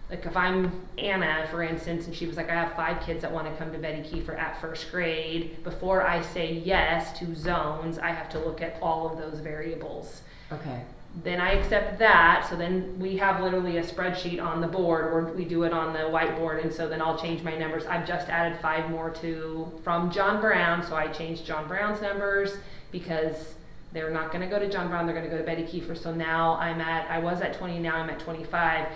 like if I'm Anna, for instance, and she was like, I have 5 kids that want to come to Betty Kiefer at 1st grade, before I say yes to zones, I have to look at all of those variables. Okay. Then I accept that, so then we have literally a spreadsheet on the board, or we do it on the whiteboard, and so then I'll change my numbers. I've just added 5 more from John Brown, so I changed John Brown's numbers because they're not going to go to John Brown, they're going to go to Betty Kiefer. So now I was at 20, now I'm at 25.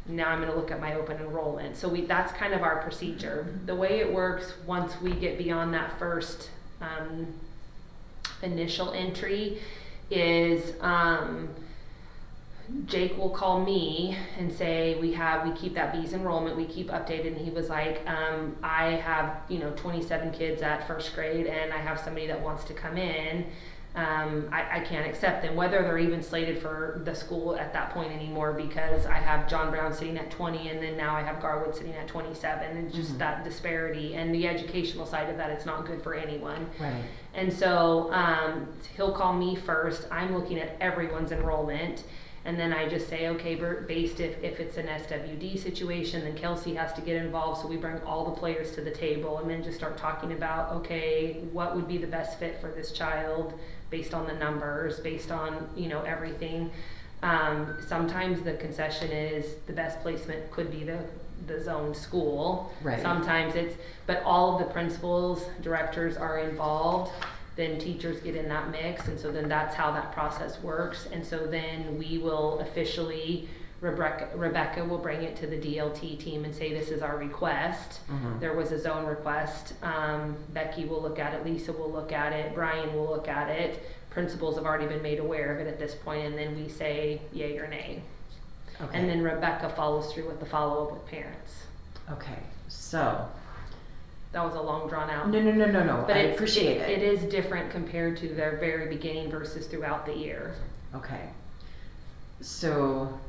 Now I'm going to look at my open enrollment. So that's kind of our procedure. The way it works, once we get beyond that first initial entry, is Jake will call me and say we keep that B's enrollment, we keep updated, and he was like, I have 27 kids at 1st grade, and I have somebody that wants to come in. I can't accept them, whether they're even slated for the school at that point anymore, because I have John Brown sitting at 20, and then now I have Garwood sitting at 27, and just that disparity, and the educational side of that, it's not good for anyone. Right. And so he'll call me first. I'm looking at everyone's enrollment, And then I just say, okay, based if it's an SWD situation, then Kelsey has to get involved. So we bring all the players to the table and then just start talking about, okay, what would be the best fit for this child based on the numbers, based on, everything. Sometimes the concession is the best placement could be the zone school. Right. Sometimes but all of the principals, directors are involved. Then teachers get in that mix, and so then that's how that process works. And so then we will officially, Rebecca will bring it to the DLT team and say, this is our request. Mm-hmm. There was a zone request. Becky will look at it, Lisa will look at it, Brian will look at it. Principals have already been made aware of it at this point, and then we say yay or nay. Okay. And then Rebecca follows through with the follow-up with parents. Okay, so. That was a long drawn out. No. But I appreciate it. It is different compared to their very beginning versus throughout the year. Okay. So.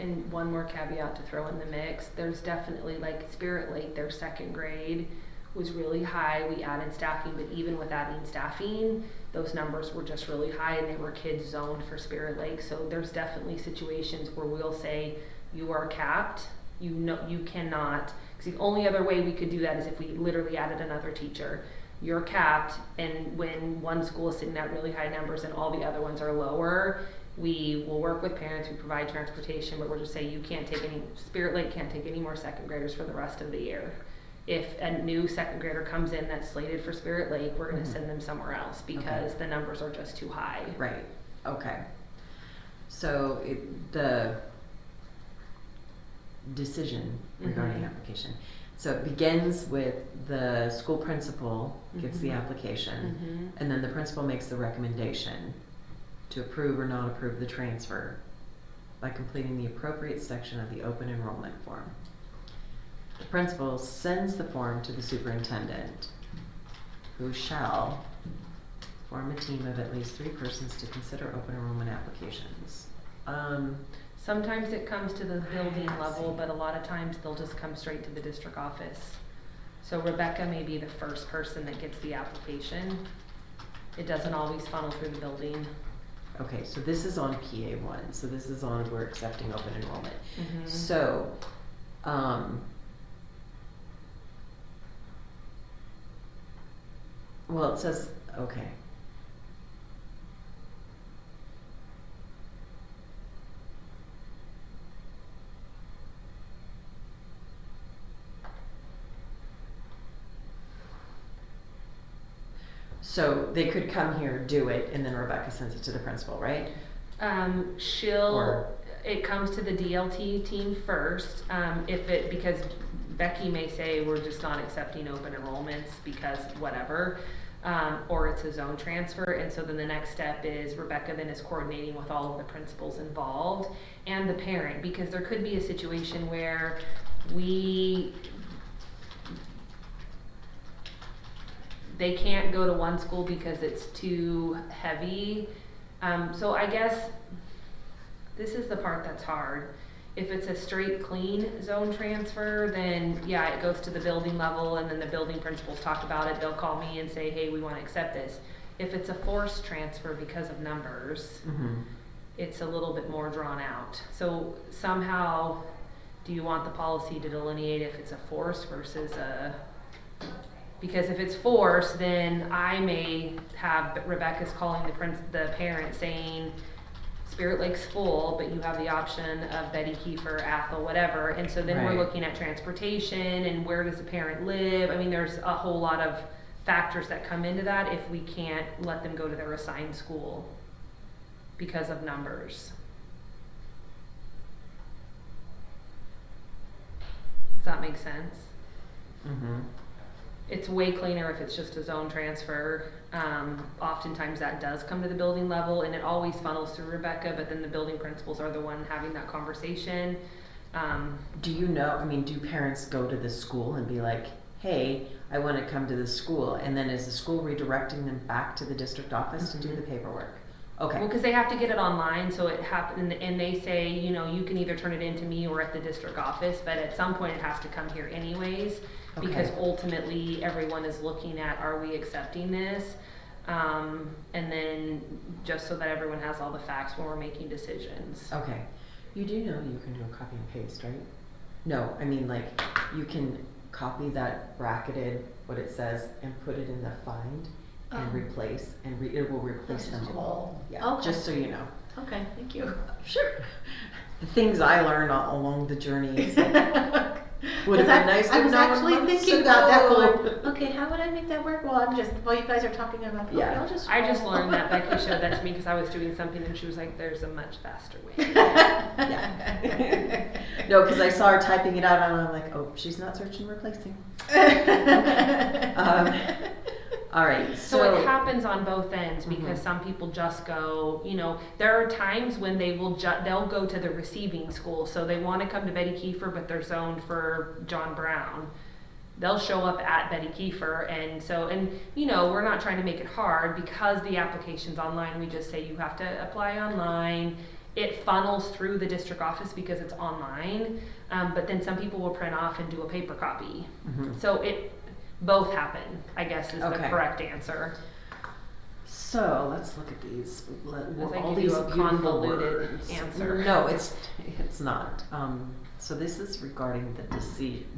And one more caveat to throw in the mix. There's definitely, like Spirit Lake, their second grade was really high. We added staffing, but even with adding staffing, those numbers were just really high, and they were kids zoned for Spirit Lake. So there's definitely situations where we'll say, you are capped, you cannot, because the only other way we could do that is if we literally added another teacher. You're capped, and when one school is sitting at really high numbers and all the other ones are lower, we will work with parents, we provide transportation, but we'll just say Spirit Lake can't take any more second graders for the rest of the year. If a new second grader comes in that's slated for Spirit Lake, we're going to send them somewhere else because the numbers are just too high. Right, okay. So the decision regarding application. So it begins with the school principal gets the application, and then the principal makes the recommendation to approve or not approve the transfer by completing the appropriate section of the open enrollment form. The principal sends the form to the superintendent, who shall form a team of at least 3 persons to consider open enrollment applications. Sometimes it comes to the building level, but a lot of times they'll just come straight to the district office. So Rebecca may be the first person that gets the application. It doesn't always funnel through the building. Okay, so this is on PA1, so this is on we're accepting open enrollment. So, well, it says, okay. So they could come here, do it, and then Rebecca sends it to the principal, right? It comes to the DLT team first, because Becky may say we're just not accepting open enrollments because whatever, or it's a zone transfer, and so then the next step is Rebecca then is coordinating with all of the principals involved and the parent, because there could be a situation where they can't go to one school because it's too heavy. So I guess this is the part that's hard. If it's a straight clean zone transfer, then yeah, it goes to the building level, and then the building principals talk about it. They'll call me and say, hey, we want to accept this. If it's a forced transfer because of numbers, it's a little bit more drawn out. So somehow, do you want the policy to delineate if it's a forced versus a... Because if it's forced, then I may have Rebecca's calling the parent saying, Spirit Lake's full, but you have the option of Betty Kiefer, Athol, whatever. And so then we're looking at transportation and where does the parent live. I mean, there's a whole lot of factors that come into that if we can't let them go to their assigned school because of numbers. Does that make sense? It's way cleaner if it's just a zone transfer. Oftentimes that does come to the building level, and it always funnels through Rebecca, but then the building principals are the one having that conversation. Do you know, I mean, do parents go to the school and be like, hey, I want to come to the school, and then is the school redirecting them back to the district office to do the paperwork? Okay. Well, because they have to get it online, so it happens, and they say, you know, you can either turn it in to me or at the district office, but at some point it has to come here anyways, because ultimately everyone is looking at, are we accepting this? And then just so that everyone has all the facts when we're making decisions. Okay. You do know you can do a copy and paste, right? No, I mean like you can copy that bracketed, what it says, and put it in the find and replace, and it will replace them all. Yeah, Okay. just so you know. Okay, thank you. Sure. The things I learned along the journey is like, would have been nice to I was know actually months thinking about that ago. going, okay, how would I make that work? Well, you guys are talking about, okay, Yeah. I'll just. I just learned that Becky showed that to me because I was doing something and she was like, there's a much faster way. Yeah. No, because I saw her typing it out and I'm like, oh, she's not searching replacing. All right. So it happens on both ends because Mhm. some people just go, there are times when they'll go to the receiving school. So they want to come to Betty Kiefer, but they're zoned for John Brown. They'll show up at Betty Kiefer, and we're not trying to make it hard because the application's online. We just say you have to apply online. It funnels through the district office because it's online, but then some people will print off and do a paper copy. Mhm. So both happen, I guess, is the Okay. correct answer. So let's look at these. As I All give you these a beautiful convoluted words. answer. No, it's not. So this is regarding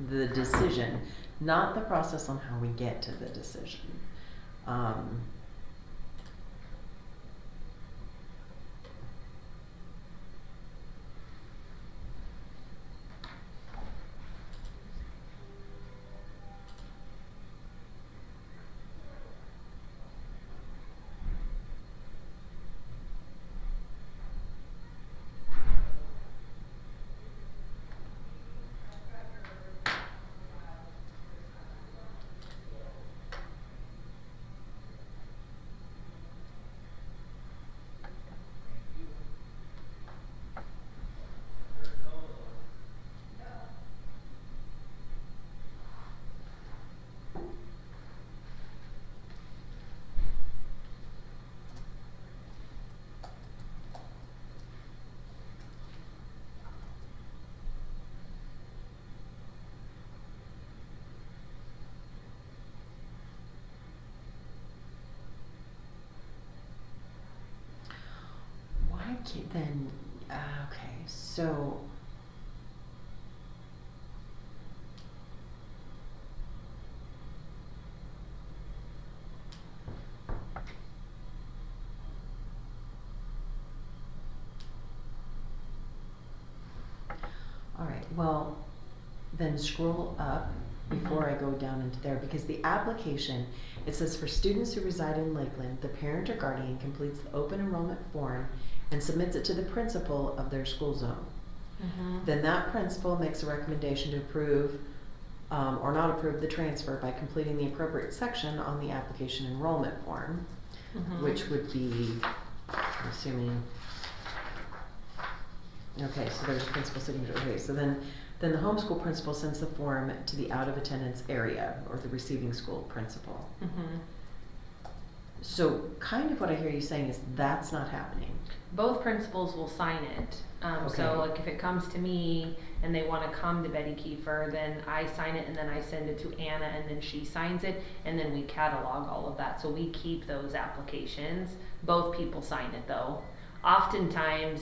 the decision, not the process on how we get to the decision. Then, okay, so all right, well, then scroll up before I go down into there, because the application, it says for students who reside in Lakeland, the parent or guardian completes the open enrollment form and submits it to the principal of their school zone. Then that principal makes a recommendation to approve or not approve the transfer by completing the appropriate section on the application enrollment form, which would be, I'm assuming, okay, so there's principal signature. Okay, so then the homeschool principal sends the form to the out of attendance area or the receiving school principal. So kind of what I hear you saying is that's not happening. Both principals will sign it. Okay. So like if it comes to me and they want to come to Betty Kiefer, then I sign it and then I send it to Anna and then she signs it and then we catalog all of that. So we keep those applications. Both people sign it though. Oftentimes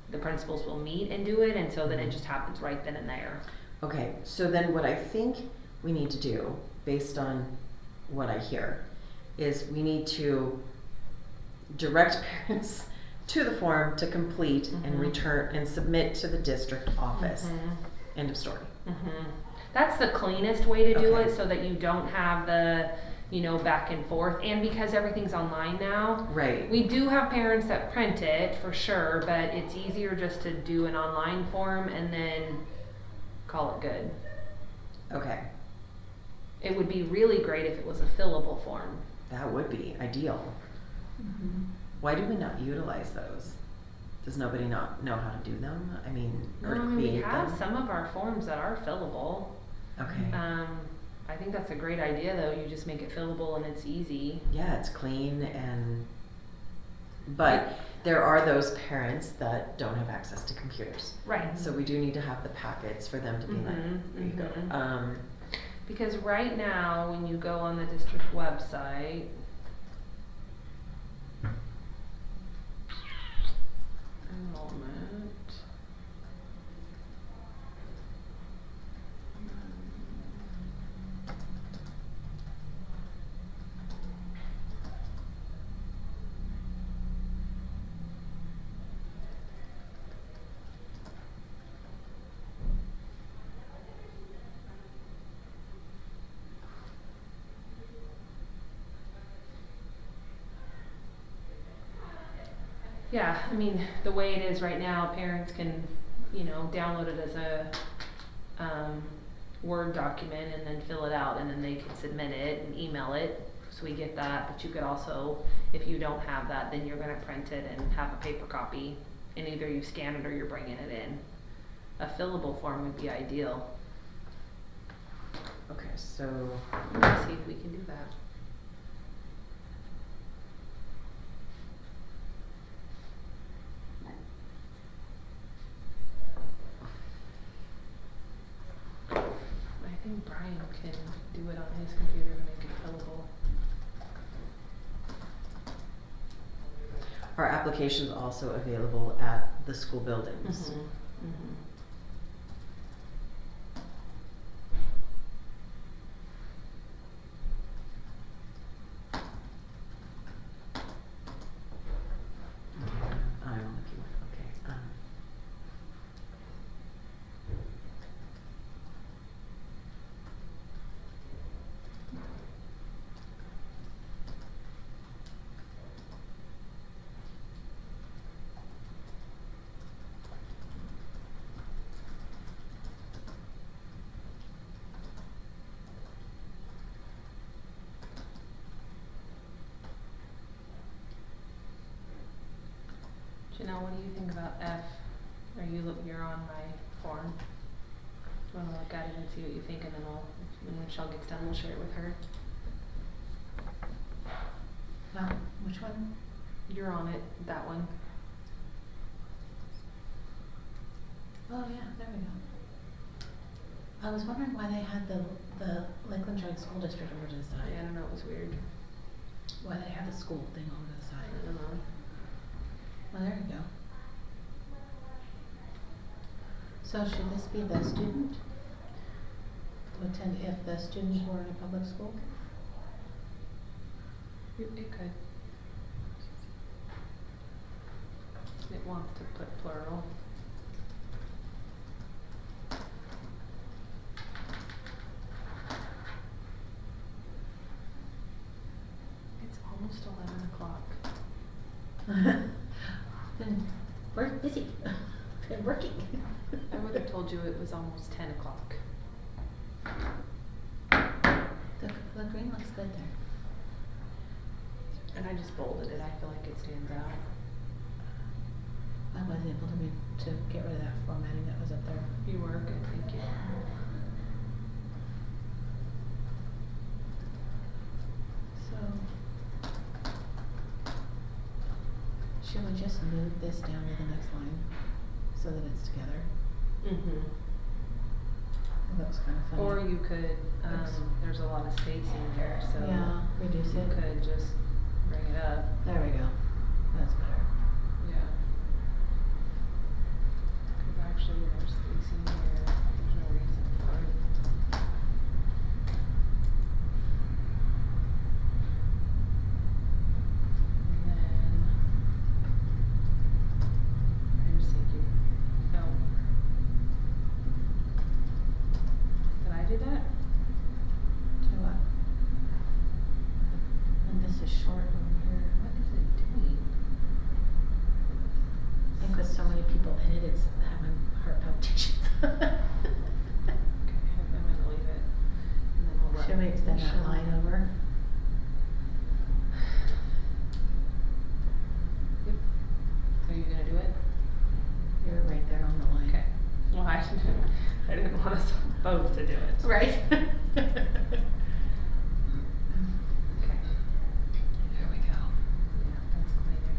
the principals will meet and do it, and so then it just happens right then and there. Okay, so then what I think we need to do, based on what I hear, is we need to direct parents to the form to complete and return and submit to the district office. End of story. That's the cleanest way to do Okay. it, so that you don't have the back and forth, and because everything's online now. Right. We do have parents that print it for sure, but it's easier just to do an online form and then call it good. Okay, It would be really great if it was a fillable form. that would be ideal. Why do we not utilize those? Does nobody not know how to do them? I mean, or We create have them? some of our forms that are fillable. Okay. I think that's a great idea though. You just make it fillable and it's easy. Yeah, it's clean but there are those parents that don't have access to computers. Right. So we do need to have the packets for them to be like, there you go. Because right now, when you go on the district website, Re-enrollment. Yeah, I mean, the way it is right now, parents can, you know, download it as a Word document and then fill it out, and then they can submit it and email it, so we get that. But you could also, if you don't have that, then you're gonna print it and have a paper copy, and either you scan it or you're bringing it in. A fillable form would be ideal. Okay, so Let's see if we can do that. I think Brian can do it on his computer to make it fillable. are applications also available at the school buildings? Mm-hmm. Mm-hmm. I'm looking, okay. Janelle, what do you think about F? You're on my form. Do you wanna look at it and see what you think, and then when Michelle gets done, we'll share it with her. Which one? You're on it, that one. Oh, yeah, there we go. I was wondering why they had the Lakeland Joint School District over to the side. Yeah, I don't know, it was weird. Why they have the school thing over to the I side. don't know. Well, there you go. So should this be the student? To attend if the students were in a public school? It could. It wants to put plural. It's almost 11 o'clock. Then we're busy. Been working. I would have told you it was almost 10 o'clock. The green looks good there. And I just bolded it, I feel like it stands out. I was able to get rid of that formatting that was up there. You were good, thank you. So, should we just move this down to the next line so that it's together? Mm-hmm. That was kind of funny. Or you could, Oops. there's a lot of spacing there, so Yeah, reduce you it. could just bring it up. There we go. That's better. Yeah. Cause actually there's spacing here, there's no reason for it. And then, I just think you, no. Did I do that? To what? And this is short over here. What is it doing? I think with so many people in it, it's having heart palpitations. Okay, I'm gonna leave it, and then we'll let. Should we extend that Michelle- line over? Yep. Are you gonna do it? You're right there on the line. Okay. Well, I didn't want us both to do it. Right. Okay. There we go. Yeah, that's cleaner.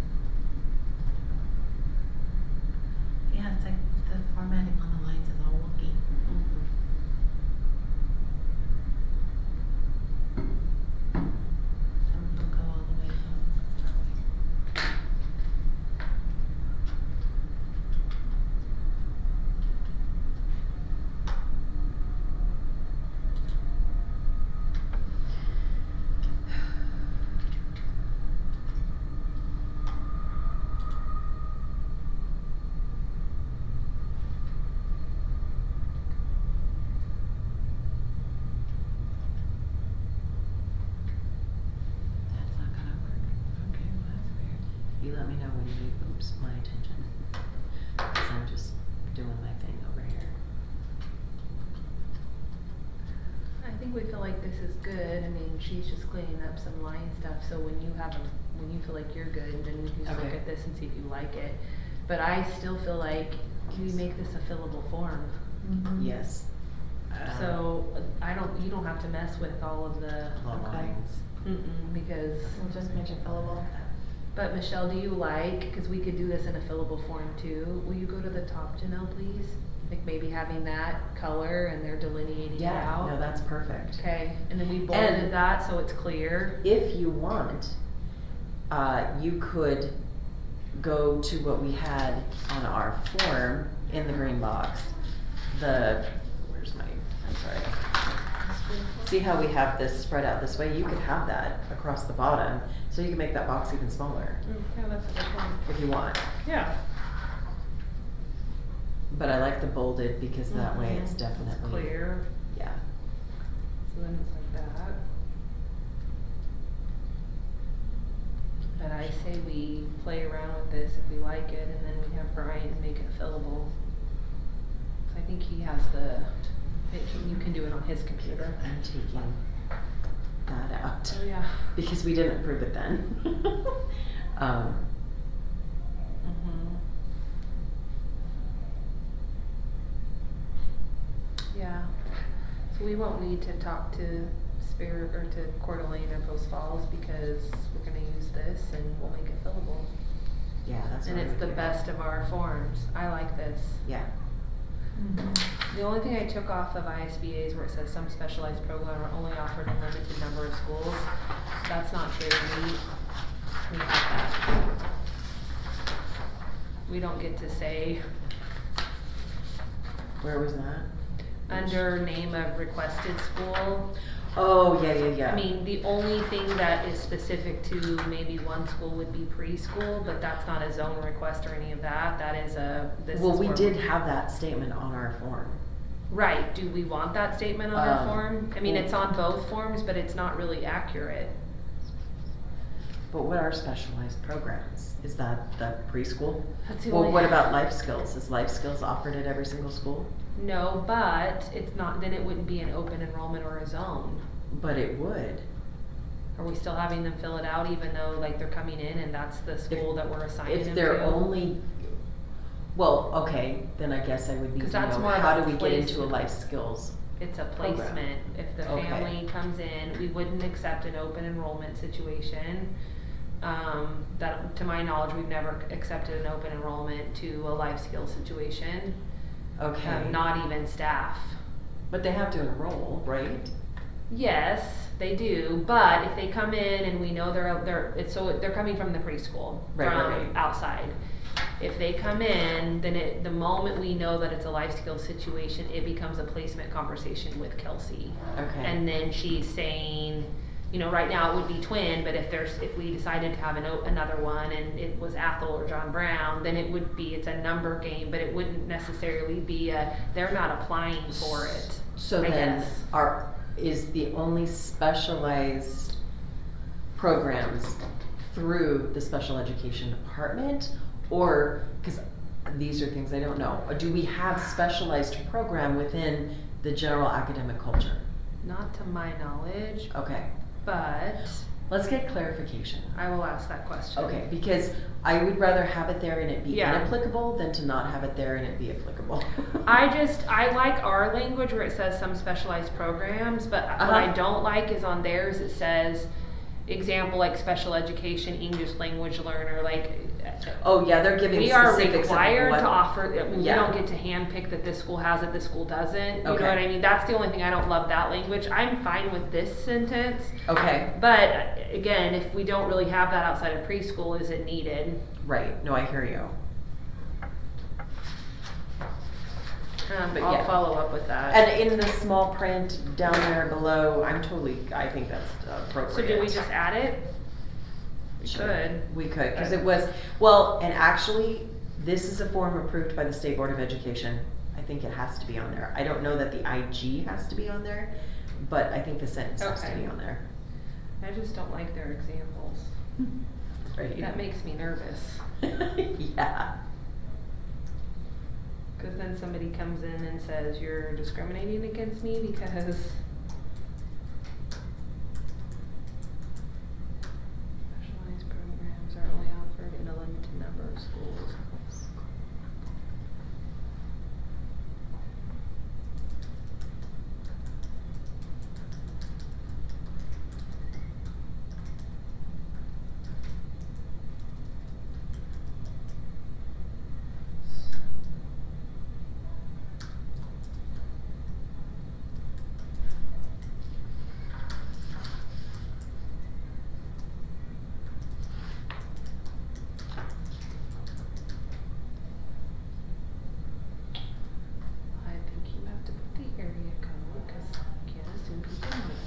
Yeah, it's like the formatting on the lines is all wonky. Some will go all the way, some that way. You let me know when you need my attention. 'Cause I'm just doing my thing over here. I think we feel like this is good. I mean, she's just cleaning up some line stuff, so when you feel like you're good, then you just look Okay. at this and see if you like it. But I still feel like we make this a fillable form. Yes. So you don't have to mess with all of the lines. because. We'll just make it fillable. But Michelle, do you like, cause we could do this in a fillable form too, will you go to the top, Janelle, please? Like maybe having that color and they're delineating it out. Yeah, no, that's perfect. Okay, and then we bolded that so it's clear. If you want, you could go to what we had on our form in the green box. I'm sorry. See how we have this spread out this way? You could have that across the bottom, so you can make that box even smaller Yeah, that's a good one. if you want. Yeah. But I like the bolded because that way it's definitely Clear, Yeah. so then it's like that. But I say we play around with this if we like it, and then we have Brian make it fillable. So I think he has you can do it on his computer. I'm taking that out Oh, yeah. because we didn't approve it then. Yeah, so we won't need to talk to Spirit or to Coeur d'Alene or Post Falls because we're gonna use this and we'll make it fillable. Yeah, that's And what I it's would the do. best of our forms. I like this. Yeah. The only thing I took off of ISBA's where it says some specialized program are only offered in a limited number of schools. That's not true. We have that. We don't get to say Where was that? under name of requested school. Oh, yeah. I mean, the only thing that is specific to maybe one school would be preschool, but that's not a zone request or any of that. That is Well, we where did have that statement on our form. Right, do we want that statement on our form? I mean, well- it's on both forms, but it's not really accurate. But what are specialized programs? Is that the preschool? That's the Well, only- what about life skills? Is life skills offered at every single school? No, but it's not, then it wouldn't be an open enrollment or a zone. But it would. Are we still having them fill it out even though like they're coming in and that's the school that we're assigning them to? If they're only, well, okay, then I guess I would need 'Cause to that's know, more how of do a we get into a placement. life skills? It's a program. placement. If the Okay. family comes in, we wouldn't accept an open enrollment situation. That, to my knowledge, we've never accepted an open enrollment to a life skills situation. Okay. Not even staff. But they have to enroll, right? Yes, they do, but if they come in and we know they're coming from the preschool, Right, from right. outside. If they come in, then the moment we know that it's a life skills situation, it becomes a placement conversation with Kelsey. Okay. And then she's saying, right now it would be twin, but if we decided to have another one and it was Athel or John Brown, then it's a number game, but it wouldn't necessarily be they're not applying for it. So I then, guess. is the only specialized programs through the special education department? Or, because these are things I don't know, or do we have specialized program within the general academic culture? Not to my knowledge, Okay, but let's get clarification. I will ask that question. Okay, because I would rather have it there and it be Yeah. inapplicable than to not have it there and it be applicable. I like our language where it says some specialized programs, but what I don't like is on theirs it says, example, like special education, English language learner, like. Oh, yeah, they're giving We are specifics of required what- to offer, I mean, we Yeah. don't get to handpick that this school has it, this school doesn't, you know Okay. what I mean? That's the only thing I don't love that language. I'm fine with this sentence. Okay, But again, if we don't really have that outside of preschool, is it needed? right, no, I hear you. But I'll yeah. follow up with that. And in the small print down there below, I think that's appropriate. So do we just add it? We Sure. could. We could, because it was, well, and actually, this is a form approved by the State Board of Education. I think it has to be on there. I don't know that the IG has to be on there, but I think the sentence has to Okay. be on there. I just don't like their examples. right? That makes me nervous. Yeah. Cause then somebody comes in and says, you're discriminating against me because specialized programs are only offered in a limited number of schools. I think you have to put the area code, cause you can't assume people know it.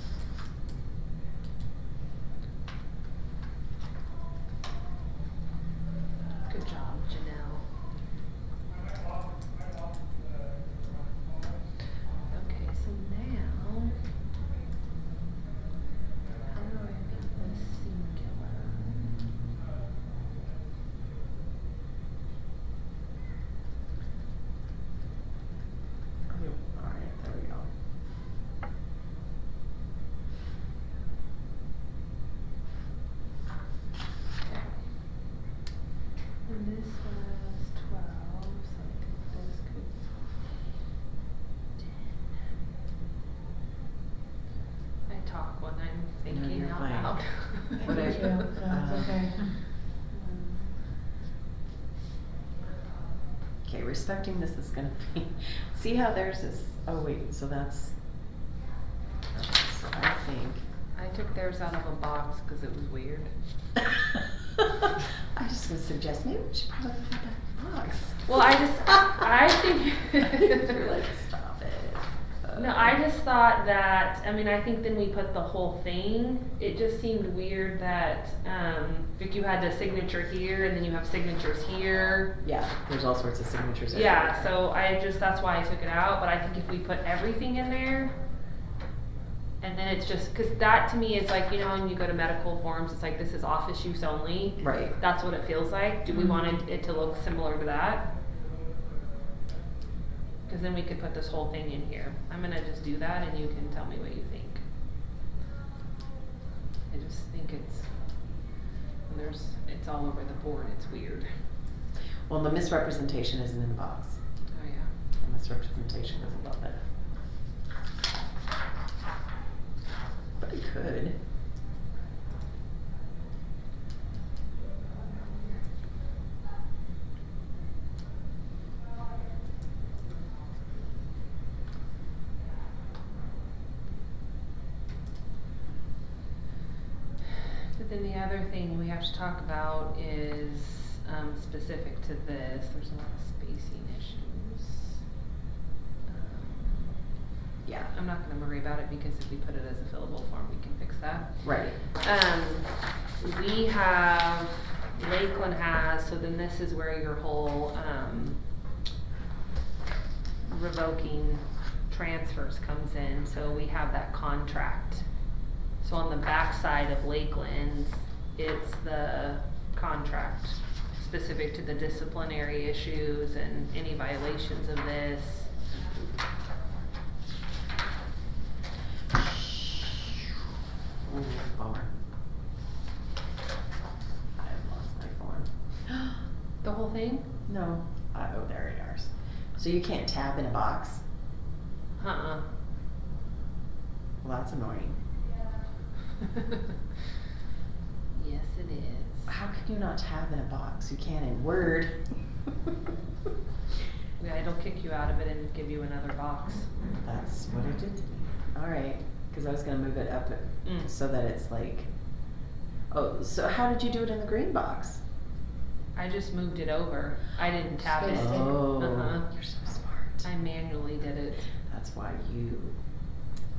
Good job, Janelle. Okay, so now, how do I make this singular? Alright, there we go. Okay. And this was 12, so I think this could 10. I talk when I'm thinking you're out fine. loud. What Me I- too, so it's okay. Okay, respecting this is gonna be, see how theirs is, oh wait, so that's, I think. I took theirs out of a box because it was weird. I just would suggest maybe we should probably put that in the box. Well, I think. You're like, stop it. No, I just thought that, I mean, I think then we put the whole thing, it just seemed weird that, like you had the signature here and then you have signatures here. Yeah, there's all sorts of signatures. Yeah, everywhere. so that's why I took it out, but I think if we put everything in there, and then it's just, cause that to me is like, you know, when you go to medical forms, it's like, this is office use only. Right. That's what it feels like. Do we want it to look similar to that? Cause then we could put this whole thing in here. I'm gonna just do that and you can tell me what you think. I just think it's all over the board, it's weird. Well, the misrepresentation isn't in the box. Oh, yeah. The misrepresentation goes above it. But it could. But then the other thing we have to talk about is, specific to this, there's a lot of spacing issues. Yeah. I'm not gonna worry about it because if we put it as a fillable form, we can fix that. Right. We have, Lakeland has, so then this is where your whole, revoking transfers comes in, so we have that contract. So on the back side of Lakeland, it's the contract specific to the disciplinary issues and any violations of this. Ooh, bummer. I've lost my form. The whole thing? No. Oh, there it is. So you can't tab in a box? Uh-uh. Well, that's annoying. Yes, it is. How can you not tab in a box? You can in Word. Yeah, it'll kick you out of it and give you another box. That's what it did to me. Alright, cause I was gonna move it up so that it's like, oh, so how did you do it in the green box? I just moved it over. I didn't tab it. Spaced it. Oh, Uh-huh. you're so smart. I manually did it. That's why you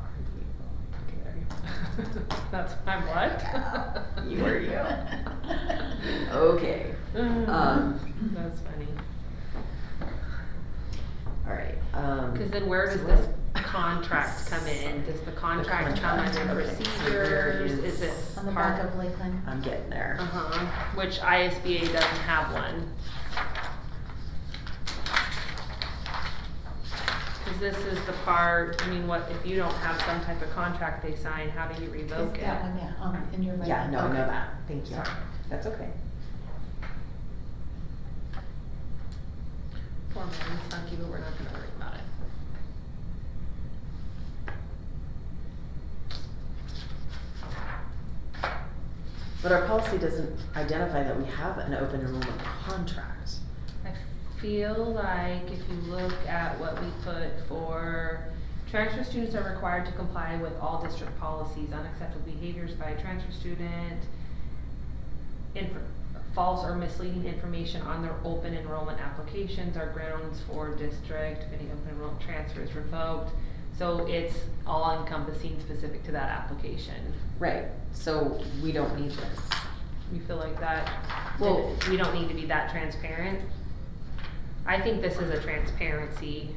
are you. Okay, there you go. That's my what? You are you. Okay. That's funny. Alright, Cause then where so does what- this contract come in? Does the contract come contract, under okay, so where procedures? Is it this. On the part. back of Lakeland. I'm getting there. Which ISBA doesn't have one. Cause this is the part, I mean, what, if you don't have some type of contract they sign, how do you revoke Is it? that one, yeah, in your right? Yeah, no, I know Okay. that. Thank you. Sorry. That's okay. Poor man, it's funky, but we're not gonna worry about it. But our policy doesn't identify that we have an open enrollment contract. I feel like if you look at what we put for transfer students are required to comply with all district policies, unacceptable behaviors by a transfer student, false or misleading information on their open enrollment applications are grounds for district, if any open enrollment transfer is revoked. So it's all encompassing specific to that application. Right, so we don't need this. You feel like that, Well- we don't need to be that transparent? I think this is a transparency.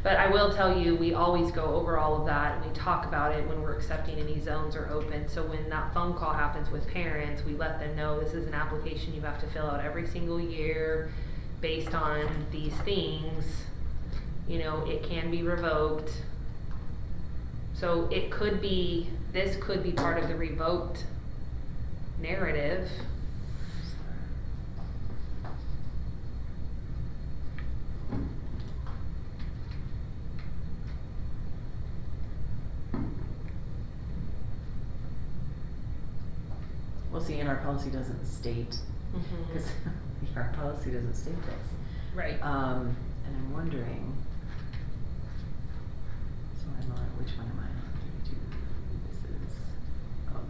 But I will tell you, we always go over all of that and we talk about it when we're accepting any zones are open. So when that phone call happens with parents, we let them know this is an application you have to fill out every single year based on these things. You know, it can be revoked. So it could be, this could be part of the revoked narrative. Well, see, and our policy doesn't state, because our policy doesn't state this. Right. And I'm wondering, so I'm on, which one am I on?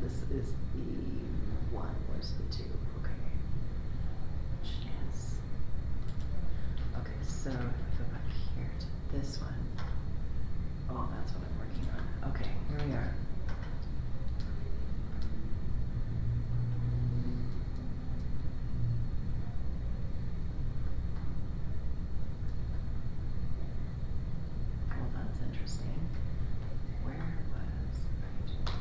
This is the one, where's the two? Okay. Yes. Okay, so if I go back here to this one, oh, that's what I'm working on. Okay, here we are. Well, that's interesting. Where was this one.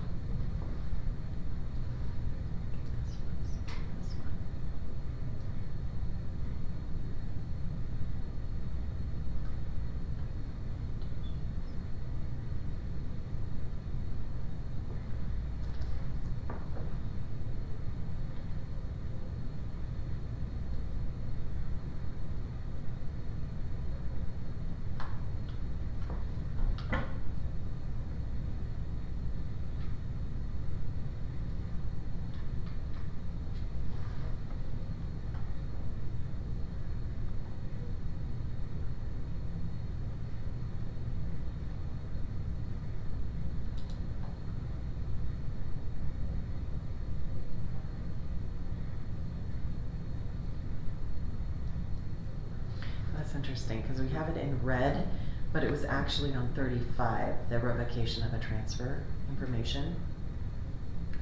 That's interesting, because we have it in red, but it was actually on 35, the revocation of a transfer information.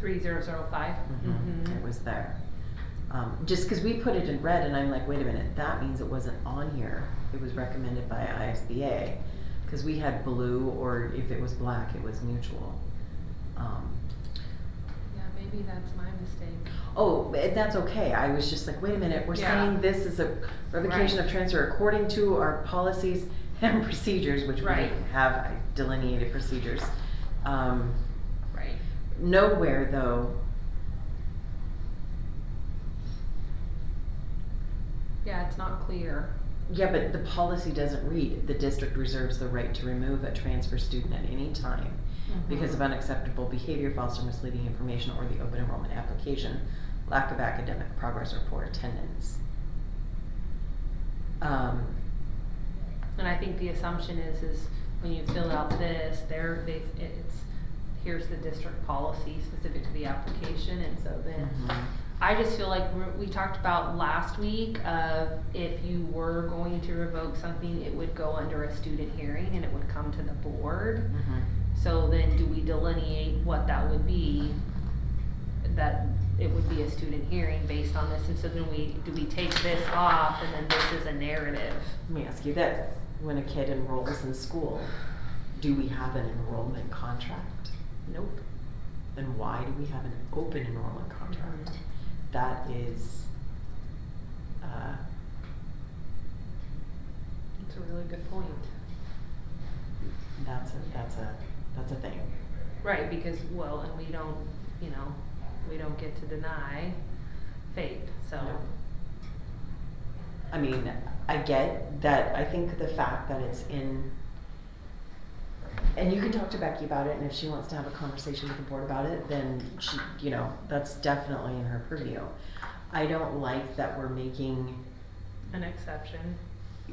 3005. It was there. Just because we put it in red, and I'm like, wait a minute, that means it wasn't on here. It was recommended by ISBA, because we had blue, or if it was black, it was mutual. Yeah, maybe that's my mistake. Oh, that's okay. I was just like, wait a minute, we're Yeah. saying this is a revocation of transfer according to our policies and procedures, which we Right. have delineated procedures. Right. Nowhere though, Yeah, it's not clear. yeah, but the policy doesn't read, the district reserves the right to remove a transfer student at any time because of unacceptable behavior, false or misleading information, or the open enrollment application, lack of academic progress, or poor attendance. And I think the assumption is when you fill out this, it's, here's the district policy specific to the application, and so then I just feel like we talked about last week of if you were going to revoke something, it would go under a student hearing and it would come to the board. So then do we delineate what that would be, that it would be a student hearing based on this, and so then do we take this off and then this is a narrative? Let me ask you this, when a kid enrolls in school, do we have an enrollment contract? Nope. Then why do we have an open enrollment contract? That is, That's a really good point. that's a thing. Right, because, well, and we don't, you know, we don't get to deny FAPE, so. No. I mean, I get that. I think the fact that it's in, and you can talk to Becky about it, and if she wants to have a conversation with the board about it, then she, you know, that's definitely in her purview. I don't like that we're making, An exception.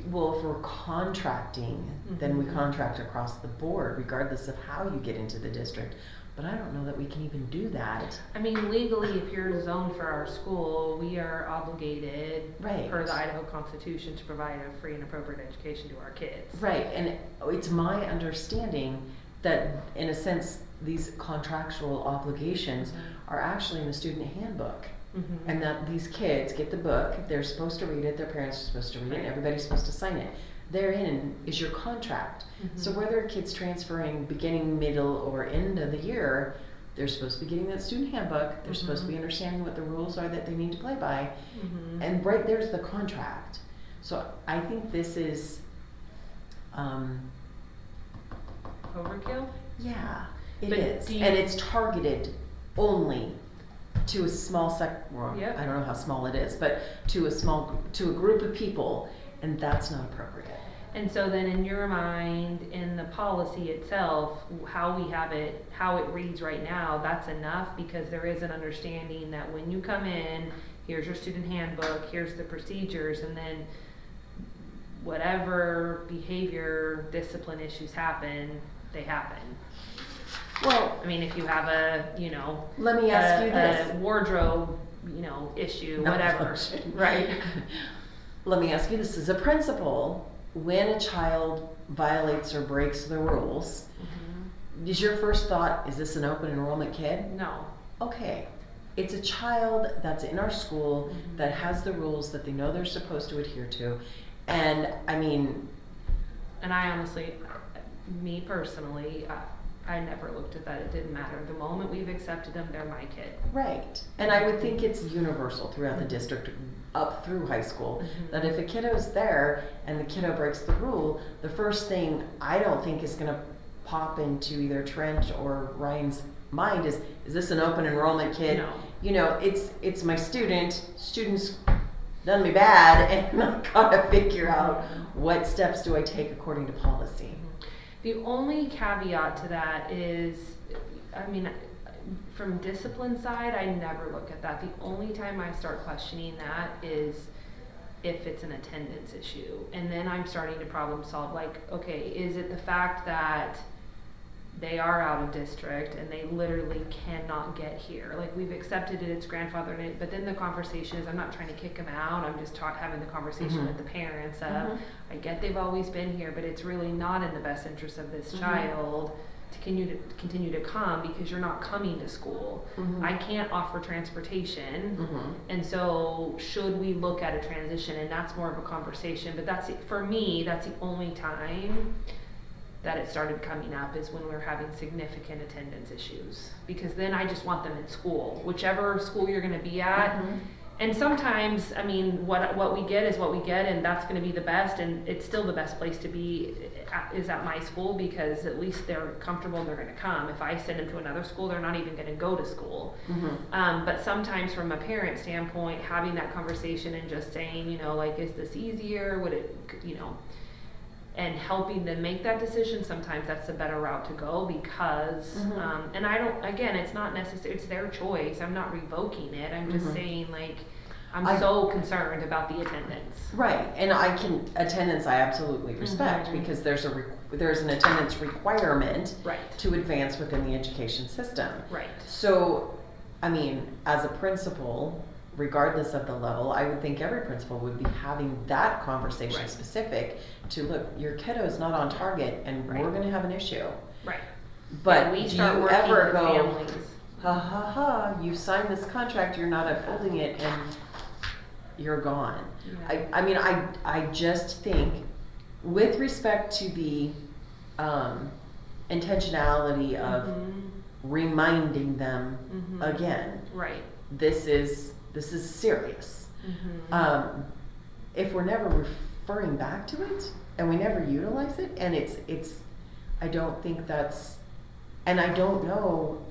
well, if we're contracting, then we Mhm. contract across the board, regardless of how you get into the district. But I don't know that we can even do that. I mean, legally, if you're zoned for our school, we are obligated, Right. per the Idaho Constitution, to provide a free and appropriate education to our kids. Right, and it's my understanding that, in a sense, these contractual obligations are actually in the student handbook. Mhm. And that these kids get the book, they're supposed to read it, their parents are supposed to read it, and everybody's supposed to sign it. Therein is your contract. So Mhm. whether a kid's transferring beginning, middle, or end of the year, they're supposed to be getting that student handbook, they're supposed to be understanding what the rules are that they need to play by, Mhm. and right there's the contract. So I think this is, Overkill? yeah, it But is, do you- and it's targeted only to a small well, Yep. I don't know how small it is, but to a group of people, and that's not appropriate. And so then in your mind, in the policy itself, how we have it, how it reads right now, that's enough, because there is an understanding that when you come in, here's your student handbook, here's the procedures, and then whatever behavior, discipline issues happen, they happen. Well, I mean, if you have a, you know, let me ask you a this. wardrobe, you know, issue, whatever, Malfunction. right? Let me ask you this as a principal, when a child violates or breaks the rules, is your first thought, is this an open enrollment kid? No. Okay, it's a child that's in our school that has the rules that they know they're supposed to adhere to, and I mean, And I honestly, me personally, I never looked at that. It didn't matter. The moment we've accepted them, they're my kid. right, and I would think it's universal throughout the district up through high school, that if a kiddo's there and the kiddo breaks the rule, the first thing I don't think is gonna pop into either Trent or Ryan's mind is this an open enrollment kid? No. You know, it's my student's done me bad, and I gotta figure out what steps do I take according to policy. The only caveat to that is, I mean, from discipline side, I never look at that. The only time I start questioning that is if it's an attendance issue. And then I'm starting to problem solve, like, okay, is it the fact that they are out of district and they literally cannot get here? Like, we've accepted it, it's grandfathered in, but then the conversation is, I'm not trying to kick them out, I'm just having the conversation with the parents of, I get they've always been here, but it's really not in the best interest of this child to continue to come, because you're not coming to school. I can't offer transportation, and so should we look at a transition? And that's more of a conversation, but that's, for me, that's the only time that it started coming up, is when we're having significant attendance issues, because then I just want them in school, whichever school you're gonna be at. And sometimes, I mean, what we get is what we get, and that's gonna be the best, and it's still the best place to be is at my school, because at least they're comfortable and they're gonna come. If I send them to another school, they're not even gonna go to school. But sometimes from a parent standpoint, having that conversation and just saying, you know, like, is this easier? Would it, you know, and helping them make that decision, sometimes that's a better route to go, because, and I don't, again, it's not necessary, it's their choice, I'm not revoking it, I'm just saying, like, I'm so concerned about the attendance. Right, and attendance I absolutely respect, because there's an attendance requirement to advance within the education system. Right. So, I mean, as a principal, regardless of the level, I would think every principal would be having that conversation specific to, look, your kiddo's not on target, and we're gonna have an issue. Right. But And we do start you working ever with go, families. ha ha ha, you signed this contract, you're not upholding it, and you're gone. Yeah. I mean, I just think, with respect to the intentionality of reminding them again. Right. This is serious. If we're never referring back to it and we never utilize it, and it's I don't think that's, and I don't know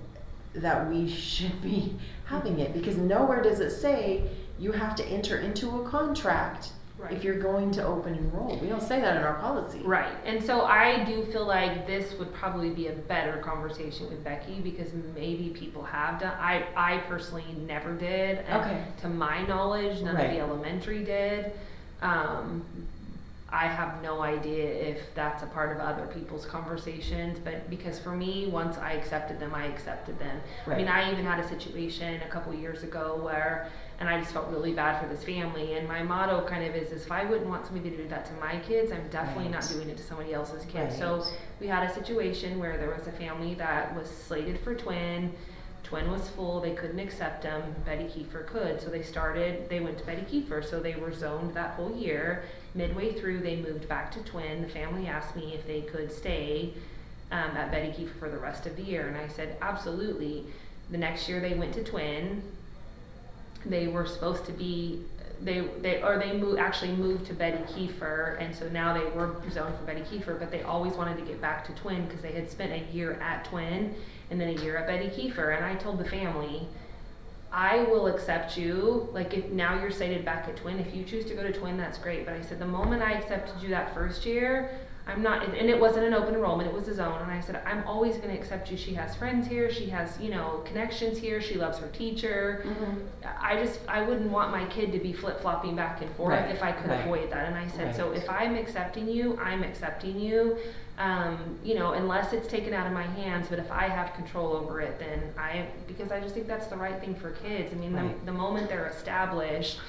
that we should be having it, because nowhere does it say you have to enter into a contract if you're going to open enroll. We don't say that in our policy. Right. And so I do feel like this would probably be a better conversation with Becky, because maybe people have done. I personally never did. And to my knowledge, none of the elementary did. I have no idea if that's a part of other people's conversations, but because for me, once I accepted them, I accepted them. I mean, I even had a situation a couple years ago where, and I just felt really bad for this family, and my motto kind of is if I wouldn't want somebody to do that to my kids, I'm definitely not doing it to somebody else's kids. So we had a situation where there was a family that was slated for twin was full, they couldn't accept them, Betty Kiefer could, so they went to Betty Kiefer, so they were zoned that whole year. Midway through, they moved back to twin. The family asked me if they could stay at Betty Kiefer for the rest of the year, and I said absolutely. The next year they went to twin. They were supposed to be actually moved to Betty Kiefer, and so now they were zoned for Betty Kiefer, but they always wanted to get back to twin because they had spent a year at twin and then a year at Betty Kiefer. And I told the family, I will accept you, like if now you're slated back at twin, if you choose to go to twin, that's great, but I said the moment I accepted you that first year, I'm not, and it wasn't an open enrollment, it was a zone, and I said I'm always going to accept you. She has friends here, she has, connections here, she loves her teacher. I wouldn't want my kid to be flip-flopping back and forth if I could avoid that. And I said, so if I'm accepting you, I'm accepting you, unless it's taken out of my hands, but if I have control over it, then because I just think that's the right thing for kids. I mean, the moment they're established,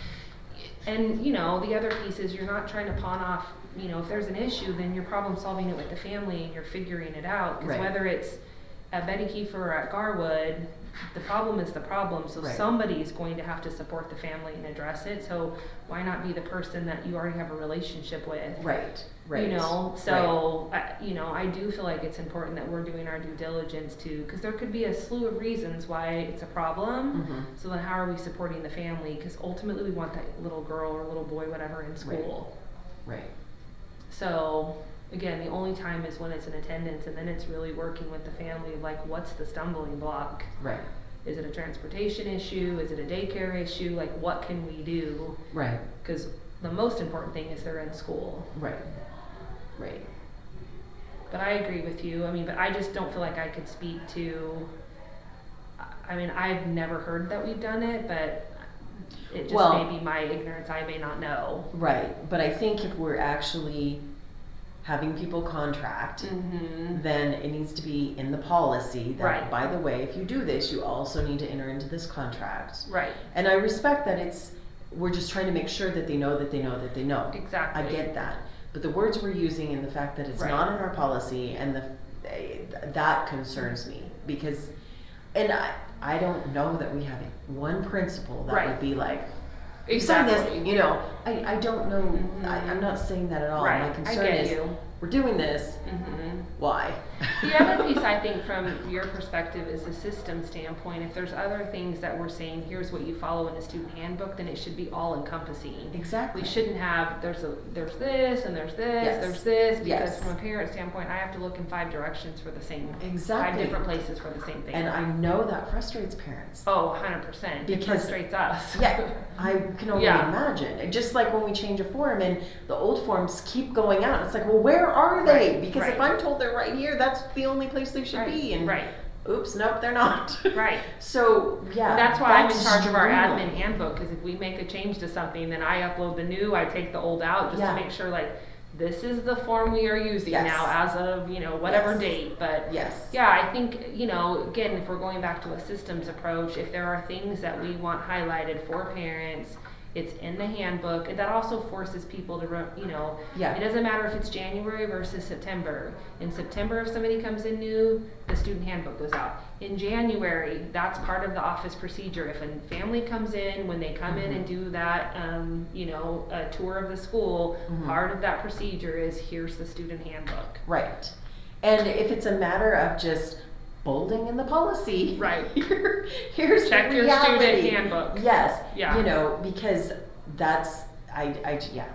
and the other piece is you're not trying to pawn off, if there's an issue, then you're problem solving it with the family and you're figuring it out. Because whether it's at Betty Kiefer or at Garwood, the problem is the problem. So somebody's going to have to support the family and address it. So why not be the person that you already have a relationship with? Right. So I do feel like it's important that we're doing our due diligence too, because there could be a slew of reasons why it's a problem. So then how are we supporting the family? Because ultimately we want that little girl or little boy, whatever, in school. Right. So again, the only time is when it's in attendance, and then it's really working with the family, like what's the stumbling block? Right. Is it a transportation issue? Is it a daycare issue? Like what can we do? Right. Because the most important thing is they're in school. Right. But I agree with you. I mean, but I just don't feel like I could speak to, I mean, I've never heard that we've done it, but it just may be my ignorance. I may not know. Right. But I think if we're actually having people contract, then it needs to be in the policy that, by the way, if you do this, you also need to enter into this contract. Right. And I respect that we're just trying to make sure that they know that they know that they know. Exactly. I get that. But the words we're using and the fact that it's not in our policy, and that concerns me, because, and I don't know that we have one principal that would be like, exactly. This, I don't know. I'm not saying that at all. My concern is we're doing this. Why? The other piece, I think, from your perspective is the system standpoint. If there's other things that we're saying, here's what you follow in a student handbook, then it should be all encompassing. Exactly. We shouldn't have there's this and there's this, there's this, because from a parent standpoint, I have to look in 5 directions for the same 5 different places for the same thing. And I know that frustrates parents. Oh, 100%. It frustrates us. I can only imagine. Just like when we change a form and the old forms keep going out, it's like, well, where are they? Because if I'm told they're right here, that's the only place they should be. And oops, nope, they're not. So that's why I'm in charge of our admin handbook, because if we make a change to something, then I upload the new, I take the old out, just to make sure this is the form we are using now as of whatever date. But I think again, if we're going back to a systems approach, if there are things that we want highlighted for parents, it's in the handbook, and that also forces people to, it doesn't matter if it's January versus September. In September, if somebody comes in new, the student handbook goes out. In January, that's part of the office procedure. If a family comes in, when they come in and do that, a tour of the school, part of that procedure is here's the student handbook. Right. And if it's a matter of just bolding in the policy. Right. Here's Check the your reality. student handbook. Yes. Yeah. You know, because that's, yeah.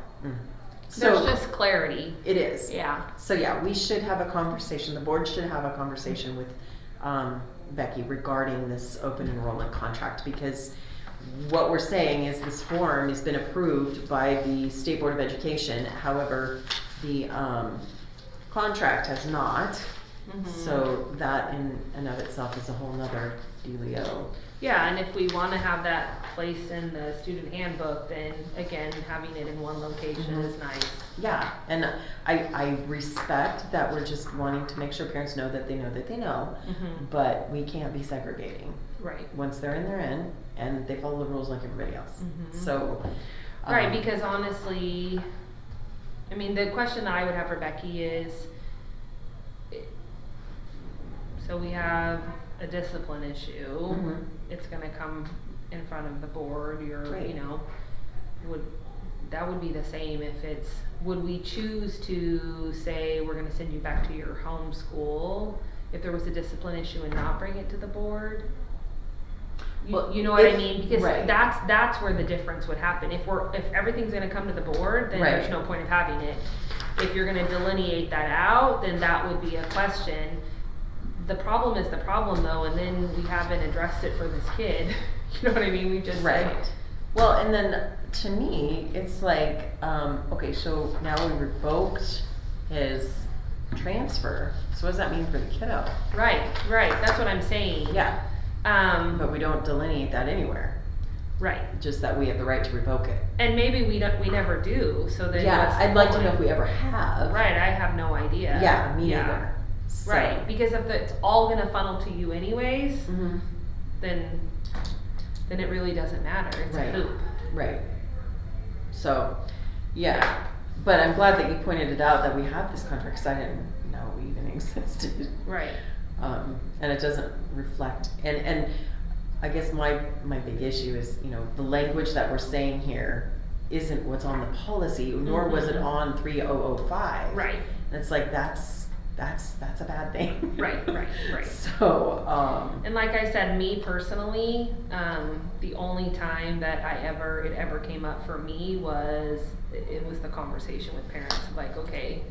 There's just clarity. It is. Yeah. So yeah, we should have a conversation, the board should have a conversation with Becky regarding this open enrollment contract, because what we're saying is this form has been approved by the State Board of Education, however, the contract has not. So that in and of itself is a whole nother dealio. Yeah, and if we want to have that placed in the student handbook, then again, having it in one location is nice. Yeah, and I respect that we're just wanting to make sure parents know that they know that they know, but we can't be segregating. Right. Once they're in, and they follow the rules like everybody else. So. Right, because honestly, I mean, the question I would have for Becky is, so we have a discipline issue. It's gonna come in front of the board. Right. You know, that would be the same if it's, would we choose to say we're gonna send you back to your home school if there was a discipline issue and not bring it to the board? Well, you know what I mean? Because right. that's where the difference would happen. If everything's gonna come to the board, then there's no point of having it. If you're gonna delineate that out, then that would be a question. The problem is the problem though, and then we haven't addressed it for this kid. You know what I mean? We just Well, and then to me, it's like, okay, so now we revoked his transfer. So what does that mean for the kiddo? Right. That's what I'm saying. Yeah. But we don't delineate that anywhere. Right. Just that we have the right to revoke it. And maybe we never do. So then Yeah, what's the I'd like to point? know if we ever have. Right. I have no idea. Yeah, me neither. So. Right. Because if it's all gonna funnel to you anyways, then it really doesn't matter. It's a hoop. Right. So, yeah. But I'm glad that you pointed it out that we have this contract, because I didn't know we even existed. Right. And it doesn't reflect, and I guess my big issue is, you know, the language that we're saying here isn't what's on the policy, nor was it on 3005. Right. And it's like, that's a bad thing. Right. So, and like I said, me personally, the only time that it ever came up for me was the conversation with parents, like, okay,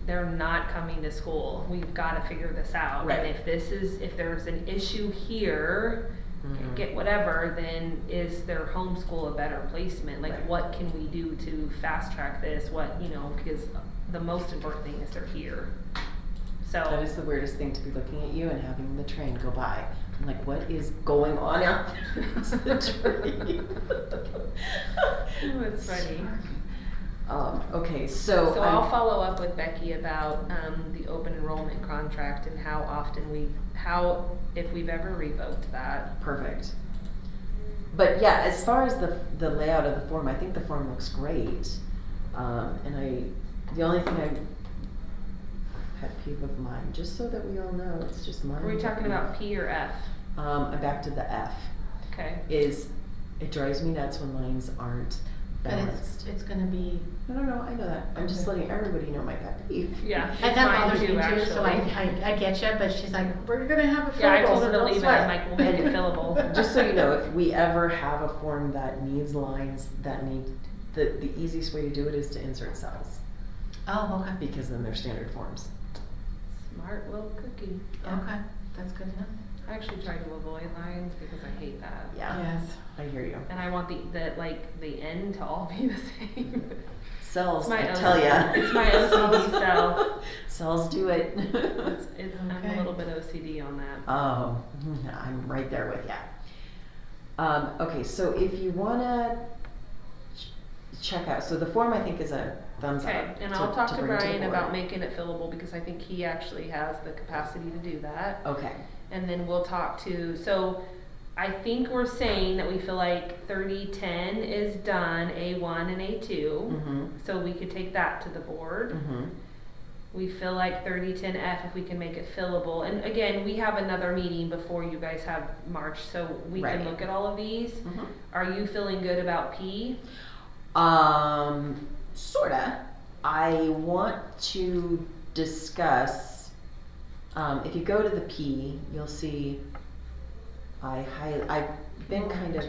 they're not coming to school. We've got to figure this out. Right. And if there's an issue here, get whatever, then is their homeschool a better placement? Like, what can we do to fast track this? Because the most important thing is they're here. So that is the weirdest thing, to be looking at you and having the train go by. I'm like, what is going on out there? It's the train. Oh, it's funny. Okay, so I'll follow up with Becky about the open enrollment contract and how often if we've ever revoked that. Perfect. But yeah, as far as the layout of the form, I think the form looks great. And the only thing pet peeve of mine, just so that we all know, it's just mine. Are we talking about P or F? I'm back to the F. Okay. It drives me nuts when lines aren't balanced. But it's gonna be. No, I know that. I'm just letting everybody know my pet peeve. Yeah. And that bothers me too, actually. so I get you, but she's like, we're gonna have a fillable. Yeah, I told her to so leave it. don't I'm sweat. like, we'll make it fillable. Just so you know, if we ever have a form that needs lines, the easiest way to do it is to insert cells, Oh, okay. because then they're standard forms. Smart little cookie. Okay, that's good enough. I actually try to avoid lines because I hate that. Yeah. Yes. I hear you. And I want the end to all be the same. Cells, It's my I tell ya. It's my OCD cell. Cells do it. I'm a Okay. little bit OCD on that. Oh, I'm right there with ya. Okay, so if you wanna check out, so the form I think is a thumbs up. Okay, and I'll talk to bring the Brian board. about making it fillable because I think he actually has the capacity to do that. Okay. And then we'll talk so I think we're saying that we feel like 3010 is done, A1 and A2. So we could take that to the board. We feel like 3010F if we can make it fillable. And again, we have another meeting before you guys have March, so we can look at all of these. Are you feeling good about P? Sorta. I want to discuss If you go to the P, you'll see I've been kind of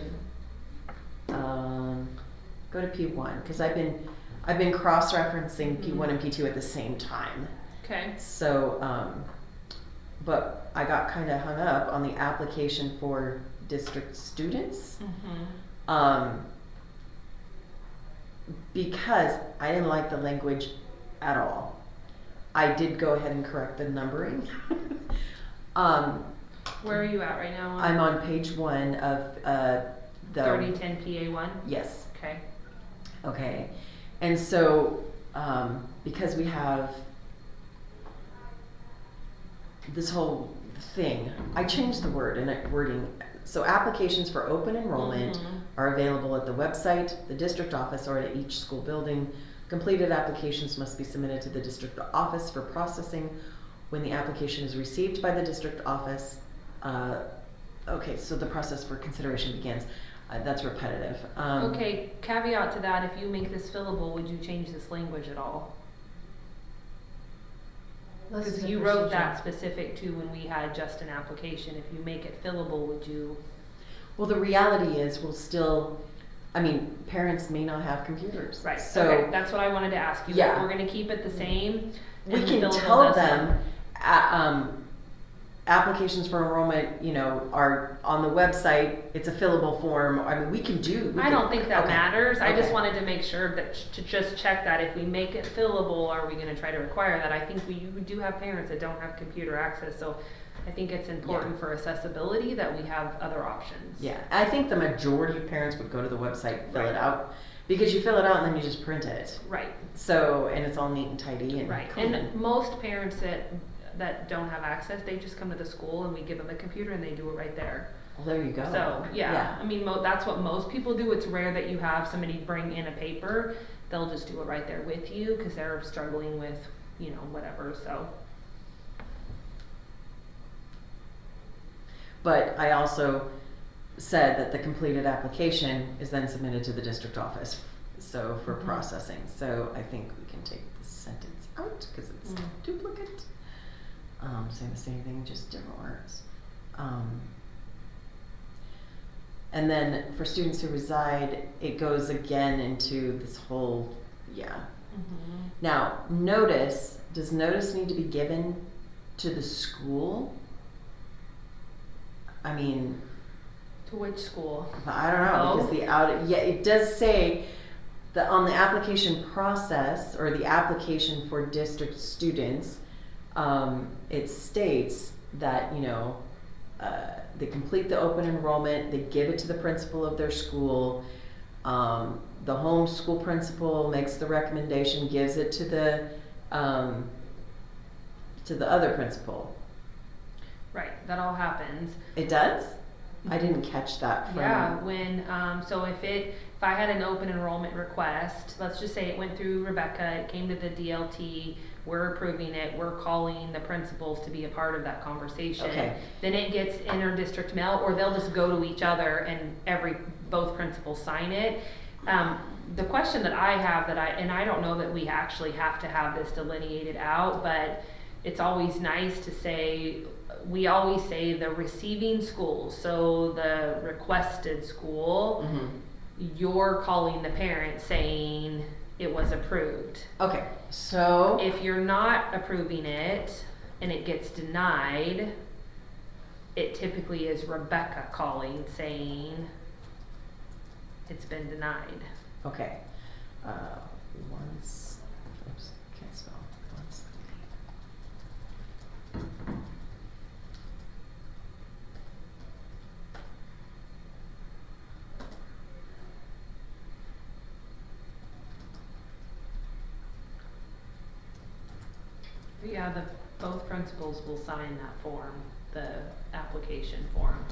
go to P1 because I've been cross-referencing P1 and P2 at the same time. Okay. So, but I got kind of hung up on the application for district students. Because I didn't like the language at all. I did go ahead and correct the numbering. Where are you at right now? I'm on page 1 of the 3010 PA1? Yes. Okay. Okay. And so, because we have this whole thing, I changed the wording. So applications for open enrollment are available at the website, the district office, or at each school building. Completed applications must be submitted to the district office for processing when the application is received by the district office. Okay, so the process for consideration begins. That's repetitive. Okay, caveat to that, if you make this fillable, would you change this language at all? Because you wrote that specific to when we had just an application. If you make it fillable, would you? Well, the reality is we'll still, I mean, parents may not have computers. Right, So okay, that's what I wanted to ask you. Yeah. If we're gonna keep it the same. we and can fillable tell doesn't- them, applications for enrollment, you know, are on the website. It's a fillable form. I mean, we can do. I don't think that okay. matters. I just Okay. wanted to make sure that, to just check that if we make it fillable, are we gonna try to require that? I think we do have parents that don't have computer access, so I think it's important for accessibility that we have other options. Yeah, I think the majority of parents would go to the website, fill Right. it out, because you fill it out and then you just print it. Right, So, and it's all neat and tidy and right. clean. And most parents that don't have access, they just come to the school and we give them a computer and they do it right there. Well, there you go. So, yeah, I mean, that's what most people do. It's rare that you have somebody bring in a paper. They'll just do it right there with you because they're struggling with, you know, whatever, so. But I also said that the completed application is then submitted to the district office, so for processing. So I think we can take this sentence out because it's duplicate. Saying the same thing, just different words. And then for students who reside, it goes again into this whole, Now, does notice need to be given to the school? I mean, To which school? I don't know, Both? because it does say that on the application process or the application for district students, it states that, you know, they complete the open enrollment, they give it to the principal of their school, the home school principal makes the recommendation, gives it to the other principal. Right, that all happens. It does? I didn't catch that from. Yeah, when, so if I had an open enrollment request, let's just say it went through Rebecca, it came to the DLT, we're approving it, we're calling the principals to be a part of that conversation. Okay. Then it gets inter-district mail, or they'll just go to each other and both principals sign it. The question that I have and I don't know that we actually have to have this delineated out, but it's always nice to say, we always say the receiving school, so the requested school, you're calling the parent saying it was approved. Okay, so. If you're not approving it and it gets denied, it typically is Rebecca calling saying it's been denied. Okay. Oops, can't spell. But yeah, both principals will sign that form, the application form.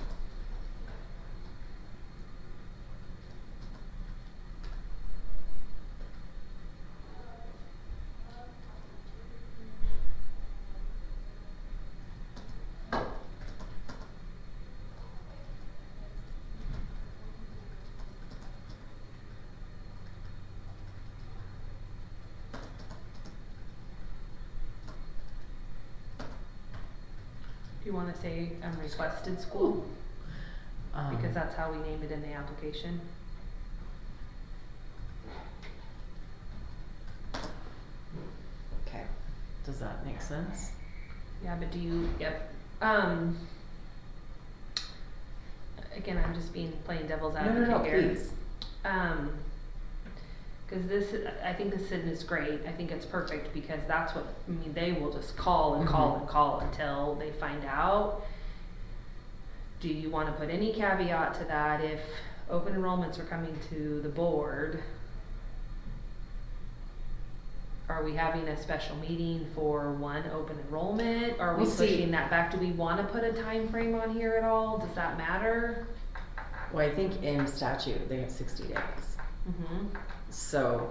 you wanna say unrequested school? Because that's how we named it in the application. Okay, does that make sense? Yeah, but do you, yep, again, I'm just being plain devil's advocate here. Please. Cause this, I think this is great, I think it's perfect, because that's what, I mean, they will just call and call and call until they find out. Do you wanna put any caveat to that if open enrollments are coming to the board? Are we having a special meeting for one open enrollment? Are we pushing that back? Do we wanna put a time frame on here at all? Does that matter? Well, I think in statute, they have 60 days. So.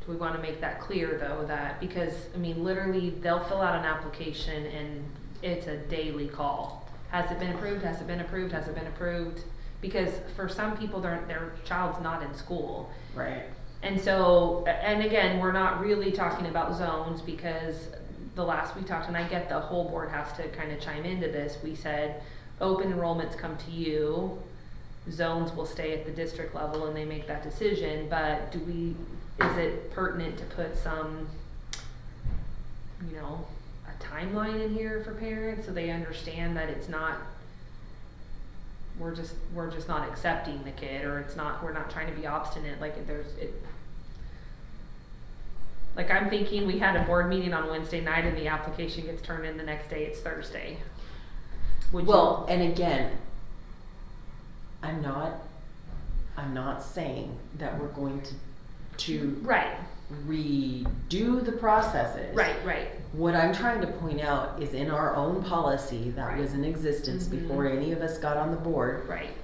Do we wanna make that clear though, that, because, I mean, literally, they'll fill out an application and it's a daily call. Has it been approved? Has it been approved? Has it been approved? Because for some people, their child's not in school. Right. And so, and again, we're not really talking about zones, because the last we talked, and I get the whole board has to kind of chime into this, we said open enrollments come to you, zones will stay at the district level and they make that decision, but is it pertinent to put some, you know, a timeline in here for parents so they understand that it's not, we're just not accepting the kid, or we're not trying to be obstinate, like I'm thinking we had a board meeting on Wednesday night and the application gets turned in the next day, it's Thursday. And again, I'm not saying that we're going to right. redo the processes. Right. What I'm trying to point out is in our own policy that was in existence before any of us got on the board. Right.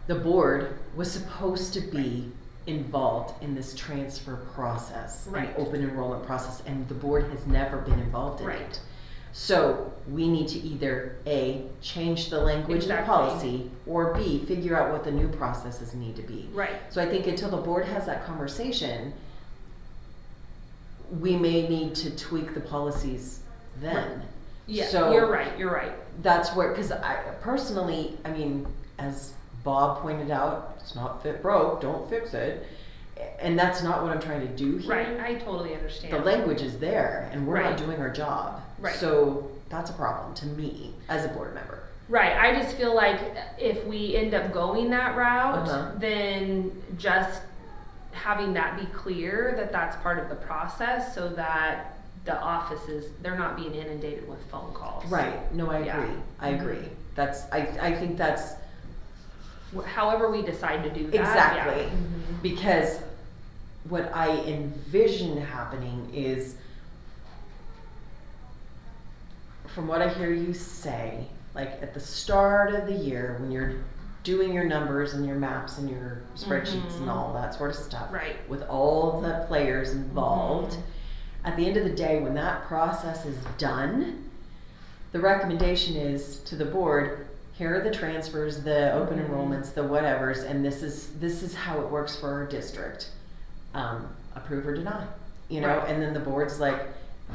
The board was supposed to be involved in this transfer process, an open enrollment process, and the board has never been involved in it. So we need to either A, change the language of the policy, or B, figure out what the new processes need to be. Right. So I think until the board has that conversation, we may need to tweak the policies then. Yeah, so you're right. That's where, because I personally, I mean, as Bob pointed out, it's not fit broke, don't fix it. And that's not what I'm trying to do here. Right, I totally understand. The language is there and we're not doing our job. Right. So that's a problem to me as a board member. Right, I just feel like if we end up going that route, then just having that be clear that that's part of the process, so that the offices, they're not being inundated with phone calls. Right, no, I agree. I agree. That's, I think that's however we decide to do that. Exactly. Because what I envision happening is, from what I hear you say, like at the start of the year when you're doing your numbers and your maps and your spreadsheets and all that sort of stuff, with all the players involved, at the end of the day, when that process is done, the recommendation is to the board, here are the transfers, the open enrollments, the whatevers, and this is how it works for our district. Approve or deny, you know, and then the board's like,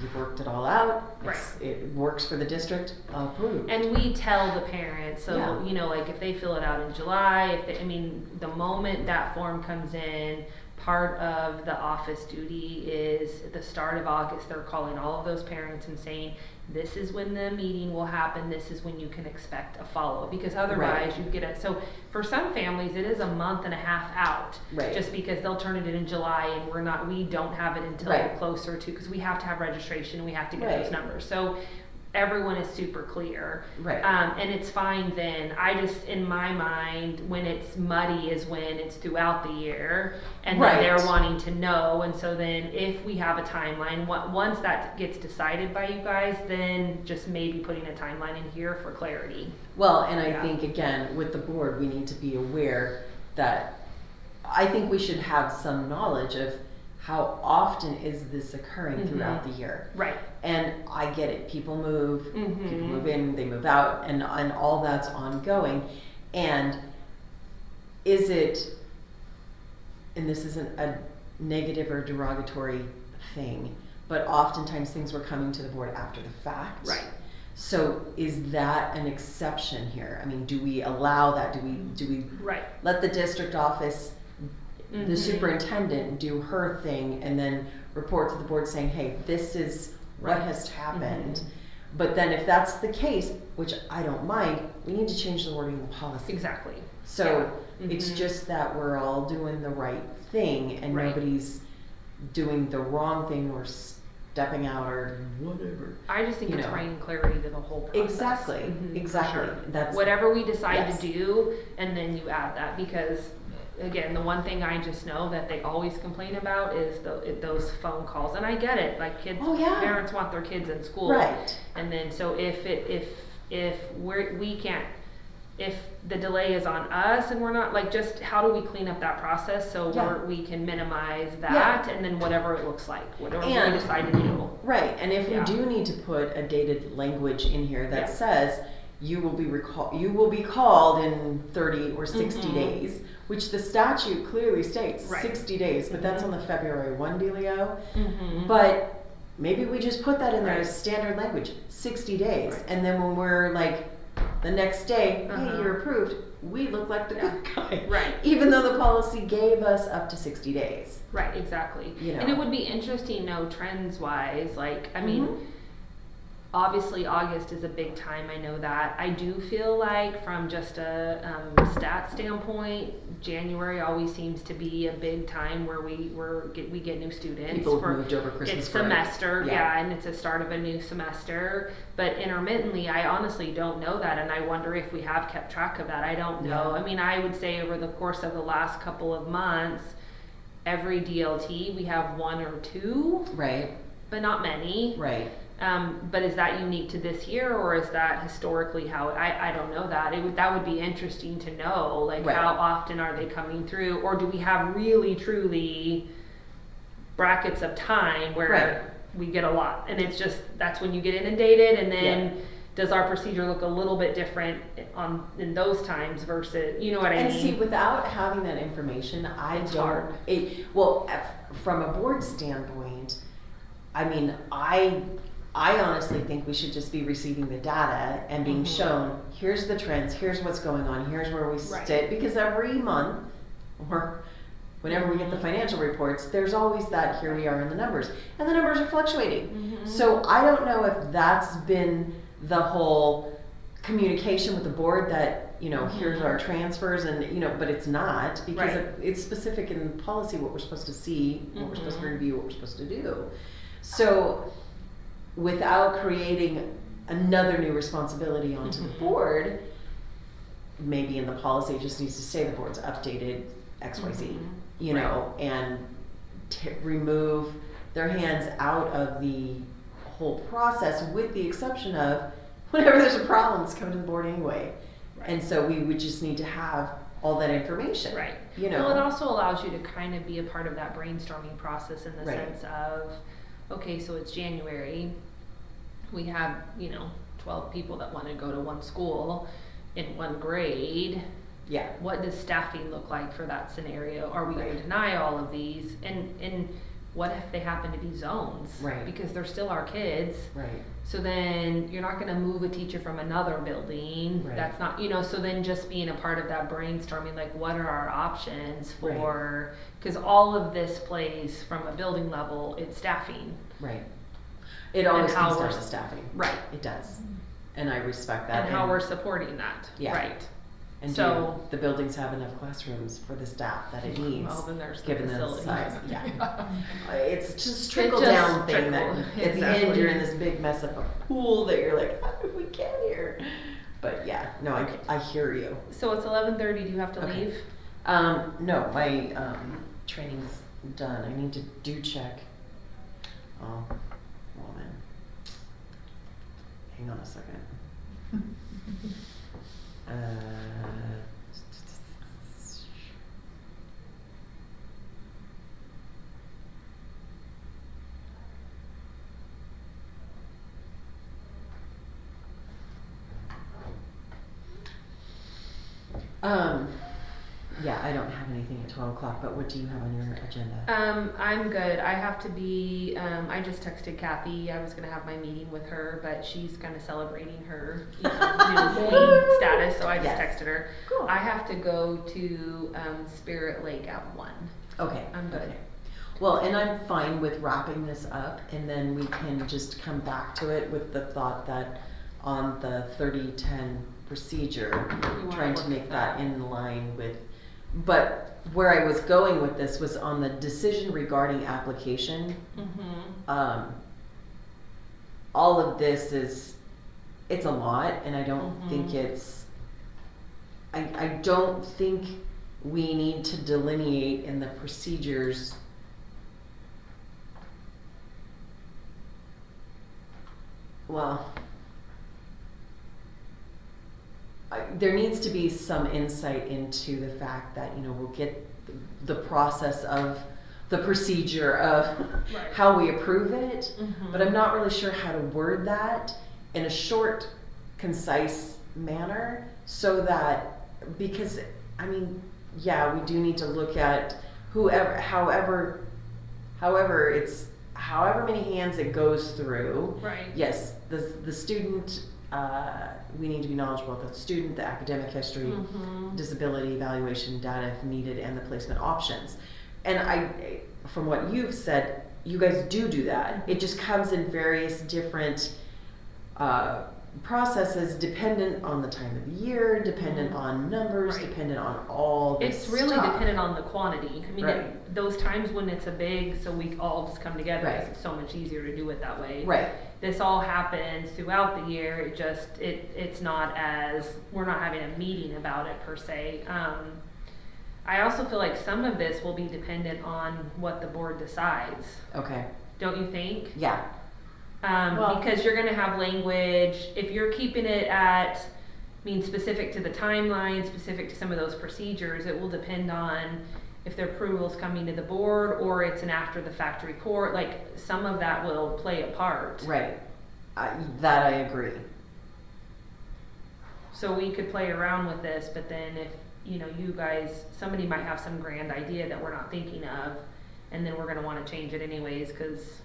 you've worked it all out, it works for the district, approved. And we tell the parents, so, you know, like if they fill it out in July, the moment that form comes in, part of the office duty is at the start of August, they're calling all of those parents and saying, this is when the meeting will happen, this is when you can expect a follow-up, because otherwise you get it. So for some families, it is a month and a half out, just because they'll turn it in July and we don't have it until closer to, because we have to have registration, we have to get those numbers. So everyone is super clear. And it's fine then. I just, in my mind, when it's muddy is when it's throughout the year, and then they're wanting to know, and so then if we have a timeline, once that gets decided by you guys, then just maybe putting a timeline in here for clarity. Well, and I think again, with the board, we need to be aware that I think we should have some knowledge of how often is this occurring throughout the year. And I get it, people move, people move in, they move out, and all that's ongoing. And is it, and this isn't a negative or derogatory thing, but oftentimes things were coming to the board after the fact. So is that an exception here? I mean, do we allow that? Do we Right. let the district office, the superintendent, do her thing and then report to the board saying, hey, this is what has happened? But then if that's the case, which I don't mind, we need to change the wording of the policy. Exactly. So it's just that we're all doing the right thing and nobody's doing the wrong thing or stepping out or whatever. I just think it's bringing clarity to the whole process. Exactly, exactly. Sure. That's whatever we decide to do, and then you add that, because again, the one thing I just know that they always complain about is those phone calls, and I get it. Like kids, parents want their kids in school, right? And then so if the delay is on us and we're not, like, just how do we clean up that process so we can minimize that, and then whatever it looks like, whatever we decide to do. Right, and if we do need to put a dated language in here that says you will be called in 30 or 60 days, which the statute clearly states 60 days, but that's on the February 1 dealio. But maybe we just put that in there as standard language, 60 days, and then when we're like, the next day, hey, you're approved, we look like the good guy. Right. Even though the policy gave us up to 60 days. Right, exactly. And it would be interesting, trends wise, like, I mean, obviously August is a big time, I know that. I do feel like from just a stat standpoint, January always seems to be a big time where we get new students. People have moved over Christmas break. Semester, and it's a start of a new semester. But intermittently, I honestly don't know that, and I wonder if we have kept track of that. I don't know. I mean, I would say over the course of the last couple of months, every DLT we have one or two, right? But not many, right? But is that unique to this year, or is that historically how I don't know that. That would be interesting to know, like how often are they coming through, or do we have really truly brackets of time where we get a lot, and it's just that's when you get inundated, and then does our procedure look a little bit different in those times versus, you know what I mean? And see, without having that information, It's hard. From a board standpoint, I mean, I honestly think we should just be receiving the data and being shown, here's the trends, here's what's going on, here's where we sit, because every month, or whenever we get the financial reports, there's always that, here we are in the numbers, and the numbers are fluctuating. So I don't know if that's been the whole communication with the board that, here's our transfers, and, but it's not, because it's specific in policy what we're supposed to see, what we're supposed to review, what we're supposed to do. So without creating another new responsibility onto the board, maybe in the policy it just needs to say the board's updated XYZ, and remove their hands out of the whole process, with the exception of whenever there's a problem, it's coming to the board anyway. And so we would just need to have all that information. Right. Well, it also allows you to kind of be a part of that brainstorming process in the sense of, okay, so it's January. We have, 12 people that want to go to one school in one grade. Yeah. What does staffing look like for that scenario? Are we going to deny all of these? And what if they happen to be zones? Right. Because they're still our kids. Right. So then you're not going to move a teacher from another building. Right. That's not, so then just being a part of that brainstorming, like what are our options for, because all of this plays from a building level, it's staffing. Right. It always comes down to staffing. Right. It does. And I respect that. And how we're supporting that. Yeah. Right. And do the buildings have enough classrooms for the staff that it needs? Well, then there's the given the facility. size. Yeah. It's just trickle down thing that at the end you're in this big mess of a pool that you're like, how did we get here? But yeah, no, I hear you. So it's 11:30. Do you have to leave? No, my training's done. I need to check. Oh, woman. Hang on a second. Yeah, I don't have anything at 12 o'clock, but what do you have on your agenda? I'm good. I have to be, I just texted Kathy. I was gonna have my meeting with her, but she's kinda celebrating her, new queen status, so I just texted her. Cool. I have to go to, Spirit Lake at 1. Okay. I'm good. Okay. Well, and I'm fine with wrapping this up, and then we can just come back to it with the thought that on the 30-10 procedure, wanna trying to look make at that that. in line with, but where I was going with this was on the decision regarding application. Mm-hmm. All of this it's a lot, and I don't think I don't think we need to delineate in the procedures. Well, there needs to be some insight into the fact that, we'll get the process of the procedure of Right. how we approve it, Mhm. but I'm not really sure how to word that in a short, concise manner so that, because, yeah, we do need to look at however many hands it goes through. Right. Yes, the student, we need to be knowledgeable of the student, the academic history, Mhm. disability evaluation data if needed, and the placement options. And from what you've said, you guys do that. It just comes in various different processes dependent on the time of the year, dependent on numbers, Right. dependent on all this It's really stuff. dependent on the quantity. I mean, Right. those times when it's a big, so we all just come together, Right. it's so much easier to do it that way. Right. This all happens throughout the year. It's not as, we're not having a meeting about it per se. I also feel like some of this will be dependent on what the board decides. Okay. Don't you think? Yeah. Well- Because you're gonna have language, if you're keeping it at, specific to the timeline, specific to some of those procedures, it will depend on if the approval's coming to the board or it's an after the fact report, like, some of that will play a part. Right. That I agree. So we could play around with this, but then if, you guys, somebody might have some grand idea that we're not thinking of, and then we're gonna wanna change it anyways, 'cause,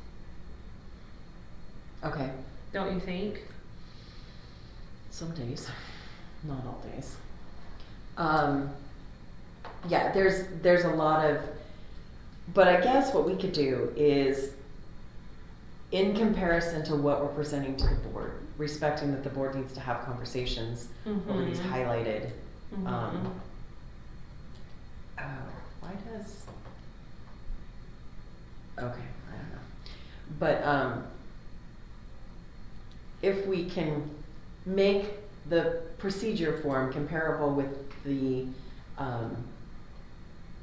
Okay. don't you think? Some days, not all days. Yeah, there's a lot of, but I guess what we could do is, in comparison to what we're presenting to the board, respecting that the board needs to have conversations over these Mhm. highlighted. Mhm. Why does? Okay, I don't know. But if we can make the procedure form comparable with the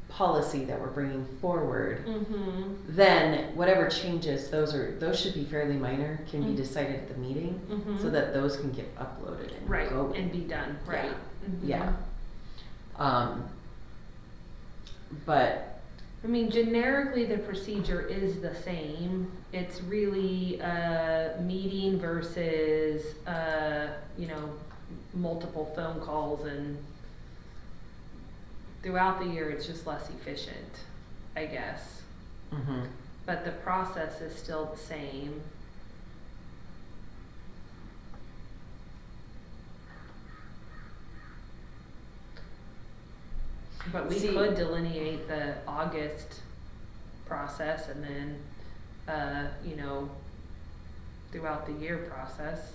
policy that we're bringing forward, Mhm. then whatever changes, those should be fairly minor, can be Mhm. decided at the meeting, Mhm. so that those can get uploaded and Right, go. and be done, right. Mhm. Yeah. But Generically, the procedure is the same. It's really a meeting versus, multiple phone calls, and throughout the year, it's just less efficient, I guess. mhm. But the process is still the same. But we See- could delineate the August process and then, throughout the year process,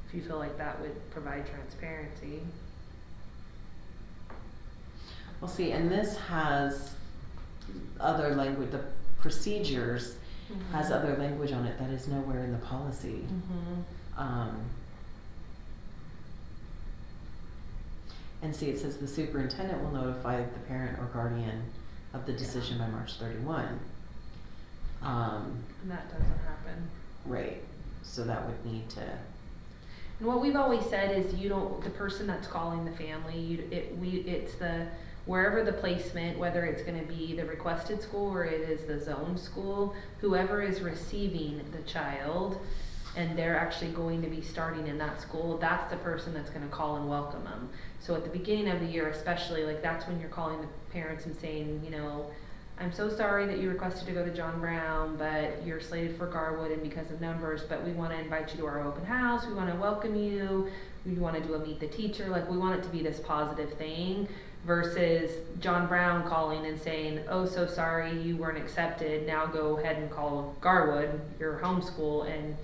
if you feel like that would provide transparency. Well, see, and this has other language, the procedures has other language on it that is nowhere in the policy. Mm-hmm. And see, it says the superintendent will notify the parent or guardian of the decision by March 31. And that doesn't happen. Right, so that would need to, And what we've always said is the person that's calling the family, it's wherever the placement, whether it's gonna be the requested school or it is the zoned school, whoever is receiving the child, and they're actually going to be starting in that school, that's the person that's gonna call and welcome them. So at the beginning of the year especially, like that's when you're calling the parents and saying, you know, I'm so sorry that you requested to go to John Brown, but you're slated for Garwood and because of numbers, but we wanna invite you to our open house, we wanna welcome you, we wanna do a meet the teacher, like we want it to be this positive thing, versus John Brown calling and saying, oh, so sorry you weren't accepted, now go ahead and call Garwood, your home school, and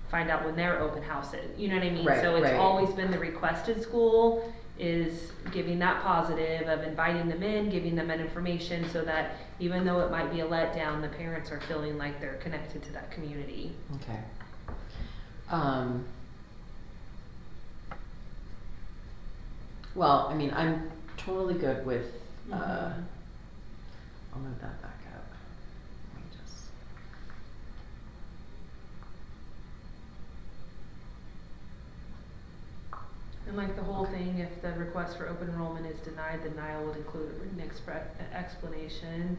find out when their open house is, you know what I mean? Right, so it's right. always been the requested school is giving that positive of inviting them in, giving them that information so that even though it might be a letdown, the parents are feeling like they're connected to that community. Okay. Well, I mean, I'm totally good with, I'll move that back up. Let me just. And like the whole thing, if the request for open enrollment is denied, the denial would include a written explanation.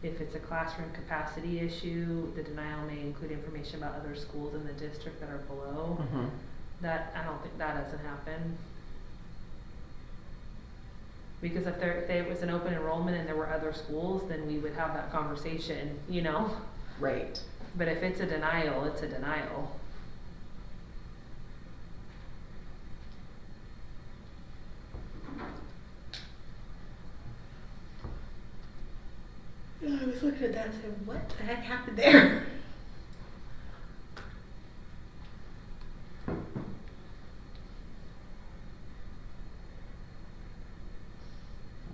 If it's a classroom capacity issue, the denial may include information about other schools in the district that are below. That, I don't think that doesn't happen. Because if it was an open enrollment and there were other schools, then we would have that conversation, you know? Right. But if it's a denial, it's a denial. I was looking at that and saying, what the heck happened there?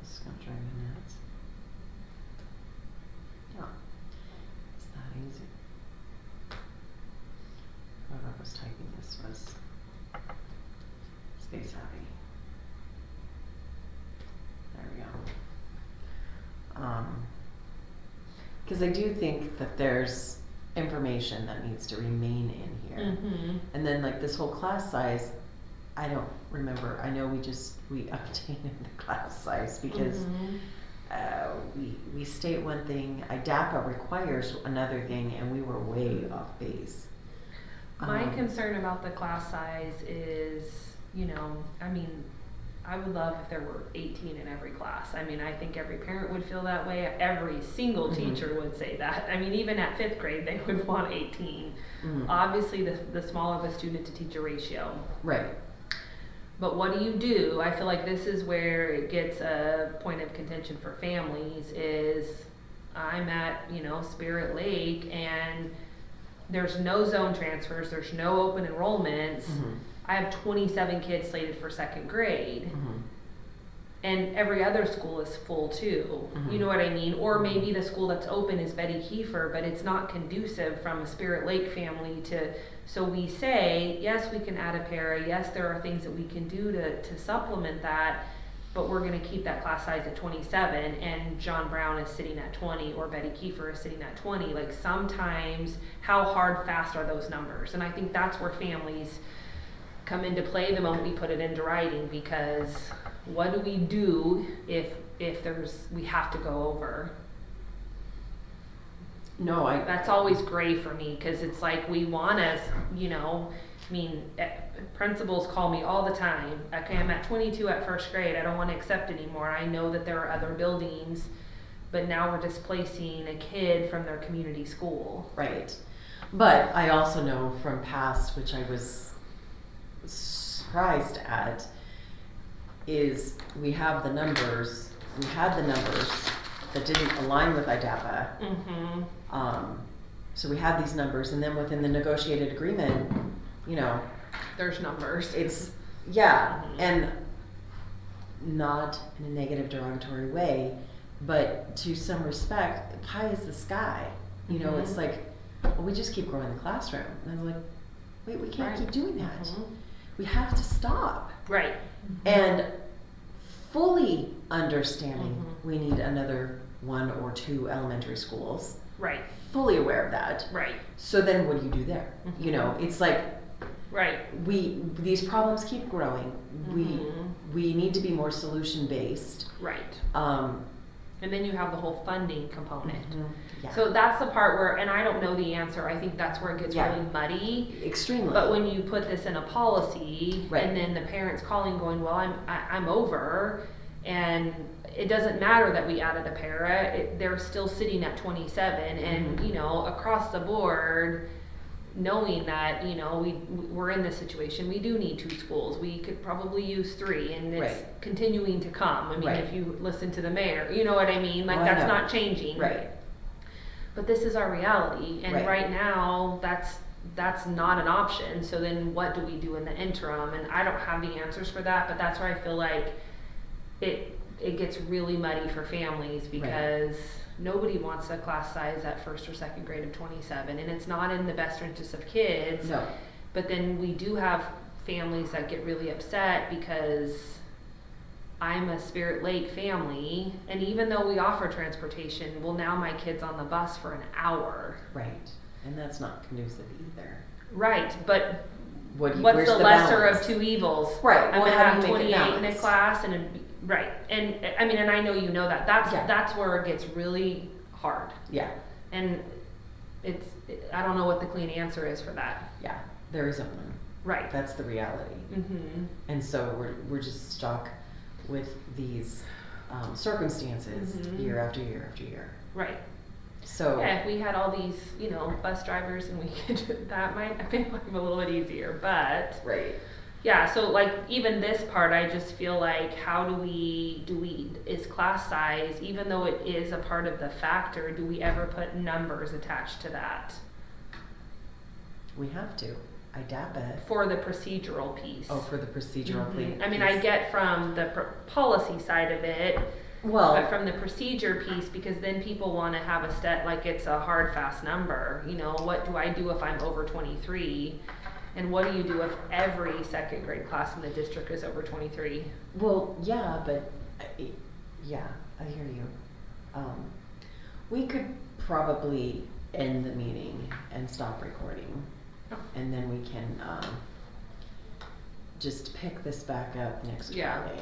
This is gonna drive me nuts. Oh, it's that easy. Whoever was typing this was space savvy. There we go. Because I do think that there's information that needs to remain in here. And then like this whole class size, I don't remember. I know we updated the class size because we state one thing, IDAPA requires another thing, and we were way off base. My concern about the class size is, you know, I mean, I would love if there were 18 in every class. I mean, I think every parent would feel that way. Every single teacher would say that. I mean, even at 5th grade, they would want 18. Obviously, the smaller the student to teacher ratio. Right. But what do? I feel like this is where it gets a point of contention for families is I'm at, you know, Spirit Lake and there's no zone transfers, there's no open enrollments. I have 27 kids slated for 2nd grade. And every other school is full too. You know what I mean? Or maybe the school that's open is Betty Kiefer, but it's not conducive from a Spirit Lake family to, so we say, yes, we can add a para, yes, there are things that we can do to supplement that, but we're gonna keep that class size at 27 and John Brown is sitting at 20 or Betty Kiefer is sitting at 20. Like sometimes, how hard, fast are those numbers? And I think that's where families come into play the moment we put it into writing, because what do we do if we have to go over? No, That's always gray for me, because it's like we want to, you know, I mean, principals call me all the time. Okay, I'm at 22 at 1st grade. I don't want to accept anymore. I know that there are other buildings, but now we're displacing a kid from their community school. right. But I also know from past, which I was surprised at, is we had the numbers that didn't align with IDAPA. So we had these numbers, and then within the negotiated agreement, you know, There's numbers. it's, yeah, and not in a negative derogatory way, but to some respect, pie is the sky. You know, it's like, well, we just keep growing the classroom. And I'm like, wait, we can't keep doing that. We have to stop. Right. And fully understanding we need another 1 or 2 elementary schools. Right. Fully aware of that. Right. So then what do you do there? You know, it's like, Right. these problems keep growing. We need to be more solution based. Right. And then you have the whole funding component. Yeah. So that's the part where, and I don't know the answer, I think that's where it gets really muddy. Extremely. But when you put this in a policy, Right. and then the parents calling going, well, I'm over, and it doesn't matter that we added a para, they're still sitting at 27, and, you know, across the board, knowing that, you know, we're in this situation, we do need 2 schools, we could probably use 3, and it's continuing to come. I mean, if you listen to the mayor, you know what I mean, like, that's not changing. Right. But this is our reality, and right now, that's not an option, so then what do we do in the interim? And I don't have the answers for that, but that's where I feel like it gets really muddy for families, because nobody wants a class size at 1st or 2nd grade of 27, and it's not in the best interest of kids. No. But then we do have families that get really upset because I'm a Spirit Lake family, and even though we offer transportation, well, now my kid's on the bus for an hour. Right. And that's not conducive either. Right, but what's the lesser balance? of 2 evils? Right. I'm Well, gonna how have do you make it 28 in a balance? class, and right, and I mean, and I know you know that. That's where it gets really hard. Yeah. And I don't know what the clean answer is for that. Yeah. There isn't one. Right. That's the reality. And so we're just stuck with these circumstances year after year after year. Right. So yeah, if we had all these, you know, bus drivers, and we could, that might make life a little bit easier, but. Right. Yeah, so like even this part, I just feel like, how is class size, even though it is a part of the factor, do we ever put numbers attached to that? We have to. I doubt it. For the procedural piece. Oh, for the procedural piece. I mean, I get from the policy side of it, but from the procedure piece, because then people want to have a set, like it's a hard, fast number. You know, what do I do if I'm over 23? And what do you do if every 2nd grade class in the district is over 23? Well, yeah, but yeah, I hear you. We could probably end the meeting and stop recording, and then we can just pick this back up next Friday.